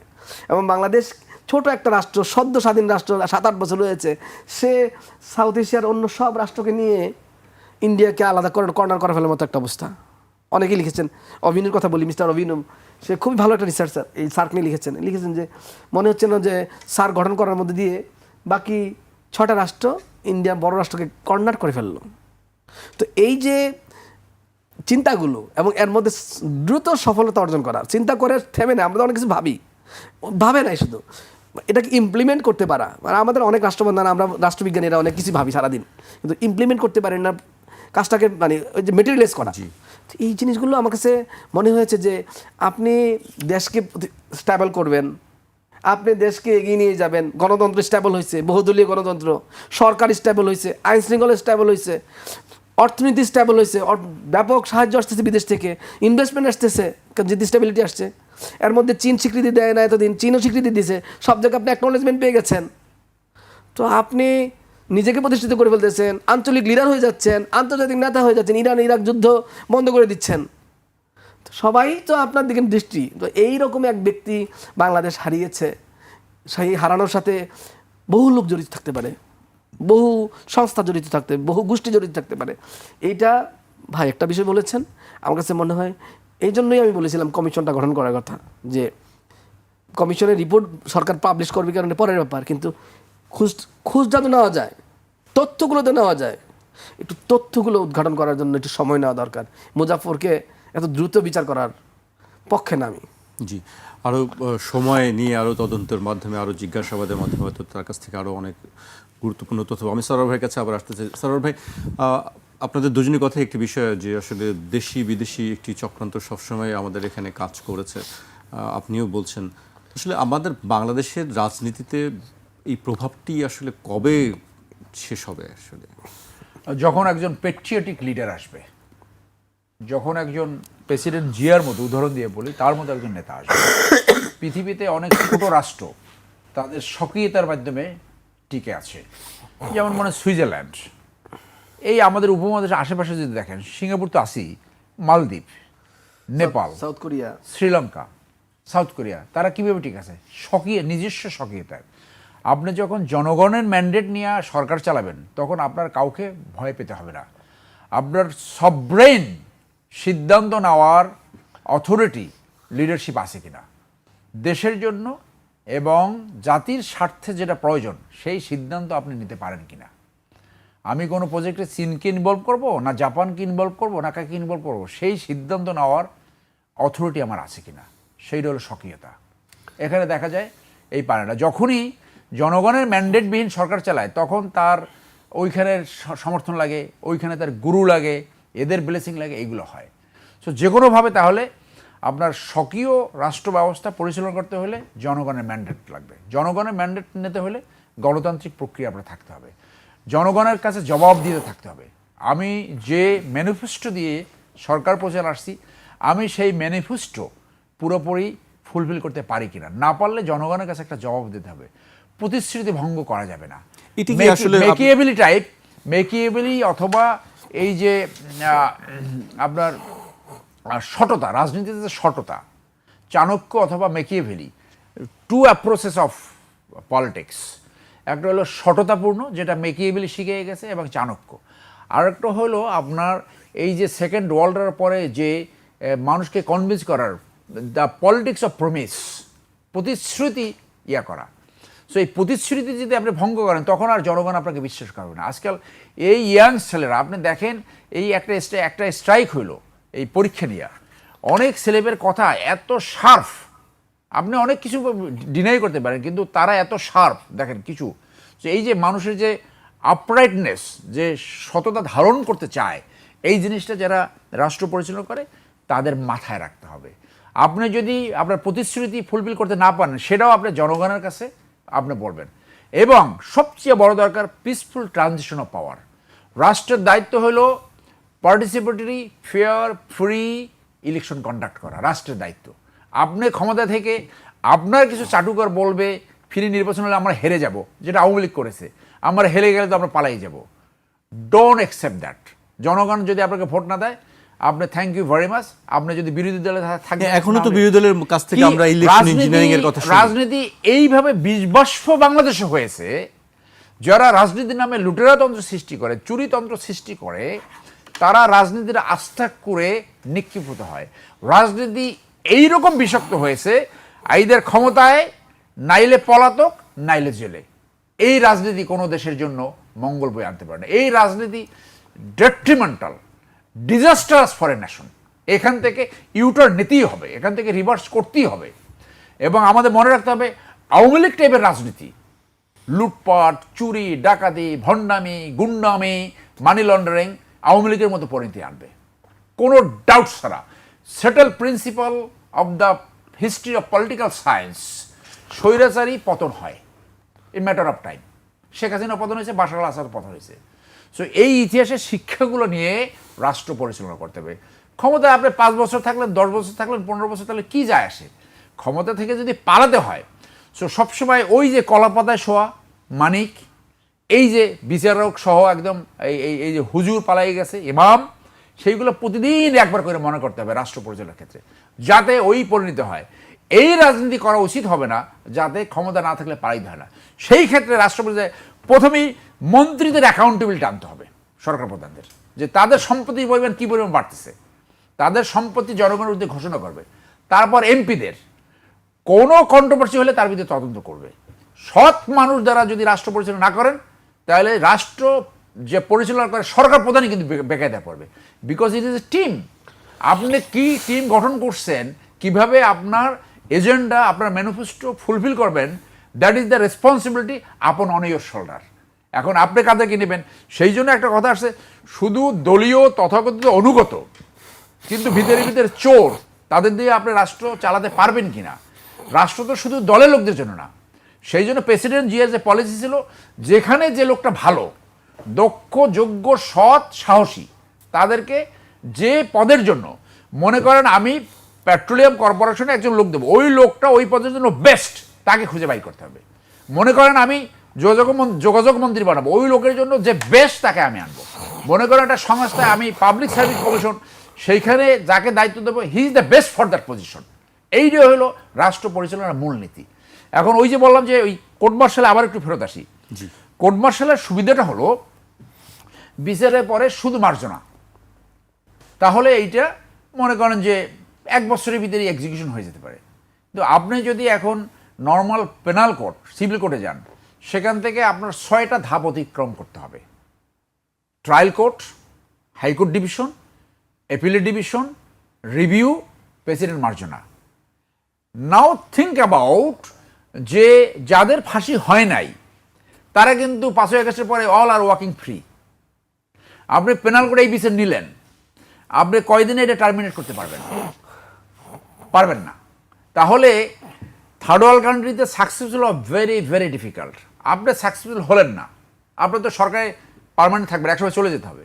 এবং বাংলাদেশ ছোট একটা রাষ্ট্র, সদ্য স্বাধীন রাষ্ট্র, 7-8 বছর রয়েছে, সে সাউথ এশিয়ার অন্য সব রাষ্ট্রকে নিয়ে ইন্ডিয়াকে আলাদা কর্নার করে ফেলার মতো একটা অবস্থা। অনেকেই লিখেছেন, অভিনুর কথা বলি, মিস্টার অভিনু, সে খুবই ভালো একটা রিসার্চার, এই সার্ক নিয়ে লিখেছেন যে মনে হচ্ছে না যে সার্ক গঠন করার মধ্যে দিয়ে বাকি 6টা রাষ্ট্র ইন্ডিয়া বড় রাষ্ট্রকে কর্নার করে ফেললো। তো এই যে চিন্তাগুলো এবং এর মধ্যে দ্রুত সফলতা অর্জন করা, চিন্তা করে থেমে না, আমরা অনেক কিছু ভাবে নাই, শুধু এটাকে ইমপ্লিমেন্ট করতে পারা। মানে আমাদের অনেক রাষ্ট্রবন্ধন, আমরা রাষ্ট্রবিজ্ঞানীরা অনেক কিছু ভাবি সারাদিন, কিন্তু ইমপ্লিমেন্ট করতে পারেন না, কাজটাকে মানে ওই যে মেটেরিয়ালাইজ করা। এই জিনিসগুলো আমার কাছে মনে হয়েছে যে আপনি দেশকে স্ট্যাবল করবেন, আপনি দেশকে এগিয়ে নিয়ে যাবেন, গণতন্ত্র স্ট্যাবল হয়েছে, বহুদলীয় গণতন্ত্র, সরকার স্ট্যাবল হয়েছে, আইন শৃঙ্খলা স্ট্যাবল হয়েছে, অর্থনীতি স্ট্যাবল হয়েছে, ব্যাপক সাহায্য আসতেছে বিদেশ থেকে, ইনভেস্টমেন্ট আসতেছে, যে স্টেবিলিটি আসছে। এর মধ্যে চীন স্বীকৃতি দেয় না এতদিন, চীনও স্বীকৃতি দিয়েছে, সব জায়গায় আপনি অ্যাকনোলেজমেন্ট পেয়ে গেছেন। তো আপনি নিজেকে প্রতিষ্ঠিত করে ফেলতেছেন, আঞ্চলিক লিডার হয়ে যাচ্ছেন, আন্তর্জাতিক নেতা হয়ে যাচ্ছেন, ইরান ইরাক যুদ্ধ বন্ধ করে দিচ্ছেন, তো সবাই তো আপনার দিকে দৃষ্টি। তো এইরকম এক ব্যক্তি বাংলাদেশ হারিয়েছে, সেই হারানোর সাথে বহু লোক জড়িত থাকতে পারে, বহু সংস্থা জড়িত থাকতে, বহু গোষ্ঠী জড়িত থাকতে পারে। এইটা ভাই একটা বিষয় বলেছেন, আমার কাছে মনে হয় এই জন্যই আমি বলেছিলাম কমিশনটা গঠন করার কথা, যে কমিশনের রিপোর্ট সরকার পাবলিশ করবে কারণে পরের ব্যাপার, কিন্তু খুঁজটা তো নেওয়া যায়, তথ্যগুলো তো নেওয়া যায়, একটু তথ্যগুলো উদ্ঘাটন করার জন্য একটু সময় নেওয়া দরকার। মুজাফফরকে এত দ্রুত বিচার করার পক্ষে না আমি। জি, আরও সময় নিয়ে আরও তদন্তের মাধ্যমে আরও জিজ্ঞাসাবাদের মাধ্যমে হয়তো তার কাছ থেকে আরও অনেক গুরুত্বপূর্ণ তথ্য। আমি সরোয়ার ভাইয়ের কাছে আবার আসতে চাই। সরোয়ার ভাই, আপনাদের দুজনের কথা একটি বিষয় যে আসলে দেশি বিদেশি একটি চক্রান্ত সবসময় আমাদের এখানে কাজ করেছে, আপনিও বলছেন। আসলে আমাদের বাংলাদেশের রাজনীতিতে এই প্রভাবটি আসলে কবে শেষ হবে আসলে? যখন একজন পেট্রিয়টিক লিডার আসবে, যখন একজন প্রেসিডেন্ট জিয়ার মতো, উদাহরণ দিয়ে বলি, তার মতো একজন নেতা আসবে। পৃথিবীতে অনেক ছোট রাষ্ট্র তাদের সক্রিয়তার মাধ্যমে টিকে আছে, যেমন মনে হয় সুইজারল্যান্ড। এই আমাদের উপমহাদেশের আশেপাশে যদি দেখেন, সিঙ্গাপুর তো আসি, মালদ্বীপ, Nepal, south Korea, Sri Lanka, south Korea, তারা কীভাবে ঠিক আছে? সক্রিয়, নিজস্ব সক্রিয়তায়। আপনি যখন জনগণের ম্যান্ডেট নিয়ে সরকার চালাবেন, তখন আপনার কাউকে ভয় পেতে হবে না। আপনার সবব্রেন সিদ্ধান্ত নেওয়ার অথরিটি, লিডারশিপ আছে কিনা, দেশের জন্য এবং জাতির স্বার্থে যেটা প্রয়োজন সেই সিদ্ধান্ত আপনি নিতে পারেন কিনা। আমি কোনো প্রজেক্টে চীনকে ইনভলভ করব, না জাপানকে ইনভলভ করব, না কাকে ইনভলভ করব, সেই সিদ্ধান্ত নেওয়ার অথরিটি আমার আছে কিনা, সেইটা হলো সক্রিয়তা। এখানে দেখা যায় এই পারে না। যখনই জনগণের ম্যান্ডেটবিহীন সরকার চালায়, তখন তার ওইখানের সমর্থন লাগে, ওইখানে তার গুরু লাগে, এদের ব্লেসিং লাগে, এইগুলো হয়। সো যে কোনোভাবে তাহলে আপনার স্বকীয় রাষ্ট্র ব্যবস্থা পরিচালনা করতে হলে জনগণের ম্যান্ডেট লাগবে। জনগণের ম্যান্ডেট নিতে হলে গণতান্ত্রিক প্রক্রিয়া আপনার থাকতে হবে, জনগণের কাছে জবাব দিতে থাকতে হবে। আমি যে ম্যানিফেস্টো দিয়ে সরকার পৌঁছানো আসছি, আমি সেই ম্যানিফেস্টো পুরোপুরি ফুলফিল করতে পারি কিনা, না পারলে জনগণের কাছে একটা জবাব দিতে হবে। প্রতিশ্রুতি ভঙ্গ করা যাবে না। মেকিয়েবেলি অথবা এই যে আপনার সততা, রাজনীতিতে যে সততা, চাণক্য অথবা মেকিয়েভেলি, টু অ্যাপ্রোচেস অফ পলিটিক্স। একটা হলো সততাপূর্ণ, যেটা মেকিয়েভেলি শিখে গেছে, এবং চাণক্য। আর একটা হলো আপনার এই যে সেকেন্ড ওয়ার্ল্ড ওয়ারের পরে যে মানুষকে কনভিন্স করার, দ্য পলিটিক্স অফ প্রমিস, প্রতিশ্রুতি করা। সো এই প্রতিশ্রুতি যদি আপনি ভঙ্গ করেন, তখন আর জনগণ আপনাকে বিশ্বাস করবে না। আজকাল এই ইয়াং ছেলেরা, আপনি দেখেন, এই একটা স্ট্রাইক হইলো এই পরীক্ষা নিয়ে, অনেক ছেলেদের কথা এত শার্প, আপনি অনেক কিছু ডিনাই করতে পারেন, কিন্তু তারা এত শার্প দেখেন কিছু। তো এই যে মানুষের যে আপরাইটনেস, যে সততা ধারণ করতে চায়, এই জিনিসটা যারা রাষ্ট্র পরিচালনা করে তাদের মাথায় রাখতে হবে। আপনি যদি আপনার প্রতিশ্রুতি ফুলফিল করতে না পারেন, সেটাও আপনি জনগণের কাছে আপনি বলবেন। এবং সবচেয়ে বড় দরকার পিসফুল ট্রানজিশন অফ পাওয়ার। রাষ্ট্রের দায়িত্ব হলো participatory, fair, free election conduct করা রাষ্ট্রের দায়িত্ব। আপনি ক্ষমতা থেকে আপনার কিছু চাটুকার বলবে ফ্রি নির্বাচন হলে আমরা হেরে যাব, যেটা আওয়ামী লীগ করেছে, আমরা হেরে গেলে তো আমরা পালাই যাব। Don't accept that. জনগণ যদি আপনাকে ভোট না দেয়, আপনি থ্যাংক ইউ ভেরি মাচ। আপনি যদি বিরোধী দলে থাকেন, এখনো তো বিরোধী দলের কাছ থেকে আমরা ইলেকশন ইঞ্জিনিয়ারিং এর কথা শুনি। রাজনীতি এইভাবে বিষবাষ্প বাংলাদেশে হয়েছে। যারা রাজনীতির নামে লুটেরাতন্ত্র সৃষ্টি করে, চুরিতন্ত্র সৃষ্টি করে, তারা রাজনীতির আস্থা করে নিক্ষিপ্ত হয়। রাজনীতি এইরকম বিষাক্ত হয়েছে, আইদের ক্ষমতায়, নাইলে পলাতক, নাইলে জেলে। এই রাজনীতি কোনো দেশের জন্য মঙ্গল বয়ে আনতে পারে না। এই রাজনীতি detrimental, disastrous for a nation. এখান থেকে ইউটার নিতেই হবে, এখান থেকে রিভার্স করতেই হবে। এবং আমাদের মনে রাখতে হবে, আওয়ামী লীগ টাইপের রাজনীতি, লুটপাট, চুরি, ডাকাতি, ভণ্ডামি, গুন্ডামি, মানি লন্ডারিং আওয়ামী লীগের মতো পরিণতি আনবে, কোনো ডাউট ছাড়া। Settle principal of the history of political science, স্বৈরাচারী পতন হয় in matter of time. Sheikh Hasina পতন হয়েছে, বাশার আল আসাদ পতন হয়েছে। সো এই ইতিহাসের শিক্ষাগুলো নিয়ে রাষ্ট্র পরিচালনা করতে হবে। ক্ষমতায় আপনি 5 বছর থাকলেন, 10 বছর থাকলেন, 15 বছর থাকলে কি যায় আসে? ক্ষমতা থেকে যদি পালাতে হয়, সো সবসময় ওই যে কলাপাতায় শোয়া মানিক, এই যে বিচারক সহ একদম এই যে হুজুর পালাই গেছে, ইমাম, সেইগুলো প্রতিদিন একবার করে মনে করতে হবে রাষ্ট্র পরিচালনার ক্ষেত্রে, যাতে ওই পরিণত হয়। এই রাজনীতি করা উচিত হবে না যাতে ক্ষমতা না থাকলে পালাইতে হয় না। সেই ক্ষেত্রে রাষ্ট্র পরিচালনায় প্রথমেই মন্ত্রীদের অ্যাকাউন্টেবিলিটি আনতে হবে, সরকার প্রধানদের, যে তাদের সম্পত্তির পরিমাণ কী পরিমাণ বাড়তেছে, তাদের সম্পত্তি জনগণের বিরুদ্ধে ঘোষণা করবে। তারপর এমপিদের কোনো কন্ট্রোভার্সি হলে তার বিরুদ্ধে তদন্ত করবে। সৎ মানুষ দ্বারা যদি রাষ্ট্র পরিচালনা না করেন, তাহলে রাষ্ট্র যে পরিচালনা করে সরকার প্রধানই কিন্তু বেকায়দা পড়বে, because it is a team. আপনি কি টিম গঠন করছেন, কিভাবে আপনার এজেন্ডা, আপনার ম্যানিফেস্টো ফুলফিল করবেন, দ্যাট ইজ দ্য রেসপন্সিবিলিটি আপন অন ইয়োর শোল্ডার। এখন আপনি কাঁধে নেবেন। সেই জন্য একটা কথা আসছে, শুধু দলীয় তথাকথিত অনুগত কিন্তু ভিতরে ভিতরে চোর, তাদের দিয়ে আপনি রাষ্ট্র চালাতে পারবেন কিনা? রাষ্ট্র তো শুধু দলের লোকদের জন্য না। সেই জন্য প্রেসিডেন্ট জিয়ার যে পলিসি ছিল, যেখানে যে লোকটা ভালো, দক্ষ, যোগ্য, সৎ, সাহসী, তাদেরকে যে পদের জন্য মনে করেন আমি পেট্রোলিয়াম কর্পোরেশনে একজন লোক দেবো, ওই লোকটা ওই পদের জন্য বেস্ট, তাকে খুঁজে বাই করতে হবে। মনে করেন আমি যোগাযোগ মন্ত্রী বানাবো, ওই লোকের জন্য যে বেস্ট তাকে আমি আনবো। মনে করেন একটা সংস্থায় আমি পাবলিক সার্ভিস কমিশন, সেইখানে যাকে দায়িত্ব দেবো, he is the best for that position. এইটাই হলো রাষ্ট্র পরিচালনার মূলনীতি। এখন ওই যে বললাম যে ওই কোর্ট মার্শালে আবার একটু ফেরত আসি। কোর্ট মার্শালের সুবিধাটা হলো বিচারের পরে শুধু মার্জনা, তাহলে এইটা মনে করেন যে 1 বছরের ভিতরে এক্সিকিউশন হয়ে যেতে পারে। কিন্তু আপনি যদি এখন নর্মাল পেনাল কোর্ট, সিভিল কোর্টে যান, সেখান থেকে আপনার 6টা ধাপ অতিক্রম করতে হবে। Trial court, high court division, appellate division, review, president মার্জনা। নাও থিঙ্ক অ্যাবাউট যে যাদের ফাঁসি হয় নাই, তারা কিন্তু 5ই আগস্টের পরে অল আর ওয়াকিং ফ্রি। আপনি পেনাল কোর্টে এই বিচার নিলেন, আপনি কয়দিনে এটা টার্মিনেট করতে পারবেন না। তাহলে থার্ড ওয়ার্ল্ড কান্ট্রিতে সাকসেসফুল ভেরি ভেরি ডিফিকাল্ট। আপনি সাকসেসফুল হলেন না, আপনি তো সরকারে পার্মানেন্ট থাকবেন, একসময় চলে যেতে হবে।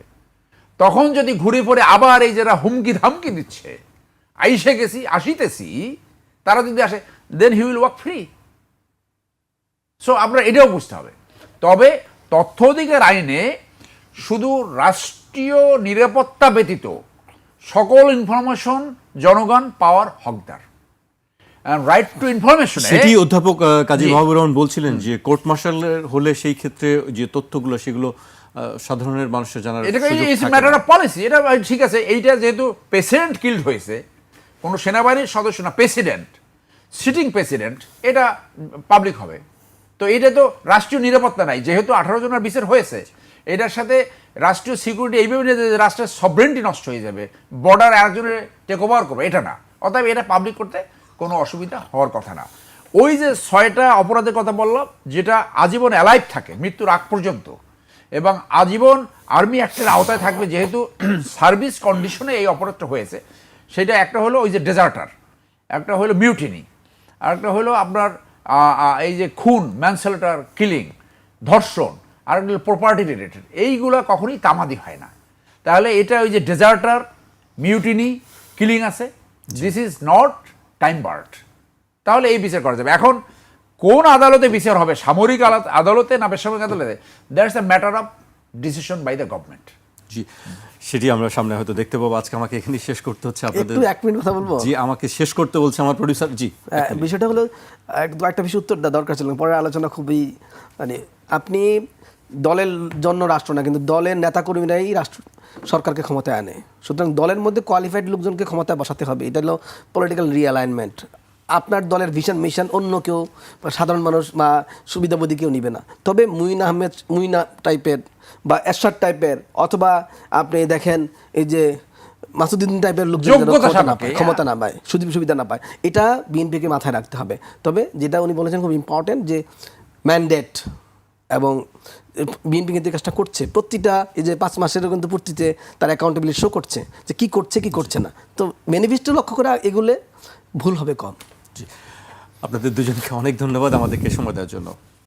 তখন যদি ঘুরে পড়ে আবার এই যারা হুমকি ধামকি দিচ্ছে, আইসে গেছি, আসিতেছি, তারা যদি আসে, then he will walk free. So আপনার এটাও বুঝতে হবে। তবে তথ্য অধিকার আইনে শুধু রাষ্ট্রীয় নিরাপত্তা ব্যতীত সকল ইনফরমেশন জনগণ পাওয়ার হকদার। রাইট টু ইনফরমেশন, সেটি অধ্যাপক কাজী মাহবুবুর রহমান বলছিলেন যে কোর্ট মার্শালের হলে সেই ক্ষেত্রে যে তথ্যগুলো সেগুলো সাধারণের মানুষের জানার এটা সুযোগ ইজ থাকে ম্যাটার না। Of policy. এটা ঠিক আছে, এইটা যেহেতু প্রেসিডেন্ট কিল্ড হয়েছে, কোনো সেনাবাহিনীর সদস্য না, প্রেসিডেন্ট, সিটিং প্রেসিডেন্ট, এটা পাবলিক হবে। তো এটা তো রাষ্ট্রীয় নিরাপত্তা নাই, যেহেতু 18 জনের বিচার হয়েছে, এটার সাথে রাষ্ট্রীয় সিকিউরিটি এইভাবে নিয়ে যে রাষ্ট্রের সভরেন্টি নষ্ট হয়ে যাবে, বর্ডার একজনের টেক ওভার করবে, এটা না। অতএব এটা পাবলিক করতে কোনো অসুবিধা হওয়ার কথা না। ওই যে 6টা অপরাধের কথা বললাম, যেটা আজীবন অ্যালাইভ থাকে মৃত্যুর আগ পর্যন্ত, এবং আজীবন আর্মি অ্যাক্টের আওতায় থাকবে, যেহেতু সার্ভিস কন্ডিশনে এই অপরাধটা হয়েছে। সেটা একটা হলো ওই যে ডেজার্টার, একটা হলো মিউটিনি, আর একটা হলো আপনার এই যে খুন, ম্যানসেলেটার, কিলিং, ধর্ষণ, আর একটা হলো প্রপার্টি রিলেটেড। এইগুলো কখনোই তামাদি হয় না। তাহলে এটা ওই যে ডেজার্টার, মিউটিনি, কিলিং আছে, this is not time bird, তাহলে এই বিচার করা যাবে। এখন কোন আদালতে বিচার হবে, সামরিক আদালতে না বেসামরিক আদালতে, that's a matter of decision by the government. জি, সেটি আমরা সামনে হয়তো দেখতে পাবো। আজকে আমাকে এখানে শেষ করতে হচ্ছে আপনাদের। একটু 1 মিনিট কথা বলবো। জি, আমাকে শেষ করতে বলছে আমার প্রোডিউসার। জি, বিষয়টা হলো একটা বিষয় উত্তর দেওয়া দরকার ছিল, পরের আলোচনা খুবই মানে আপনি দলের জন্য রাষ্ট্র না, কিন্তু দলের নেতাকর্মীরাই রাষ্ট্র সরকারকে ক্ষমতায় আনে। সুতরাং দলের মধ্যে কোয়ালিফাইড লোকজনকে ক্ষমতায় বসাতে হবে, এটা হলো পলিটিক্যাল রিঅ্যালাইনমেন্ট। আপনার দলের ভিশন মিশন অন্য কেউ বা সাধারণ মানুষ বা সুবিধাবাদী কেউ নিবে না। তবে মুইনা টাইপের বা এরশাদ টাইপের, অথবা আপনি দেখেন এই যে মাসুদ্দিন টাইপের লোকজন ক্ষমতা না পায়, সুবিধা না পায়, এটা বিএনপিকে মাথায় রাখতে হবে। তবে যেটা উনি বলেছেন খুব ইম্পর্টেন্ট, যে ম্যান্ডেট, এবং বিএনপি কিন্তু কাজটা করছে, প্রতিটা এই যে 5 মাসেরও কিন্তু পূর্তিতে তার অ্যাকাউন্টেবিলিটি শো করছে যে কি করছে কি করছে না। তো ম্যানিফেস্টো লক্ষ্য করে এগুলো ভুল হবে কম। জি, আপনাদের দুজনকে অনেক ধন্যবাদ আমাদেরকে সময় দেওয়ার জন্য।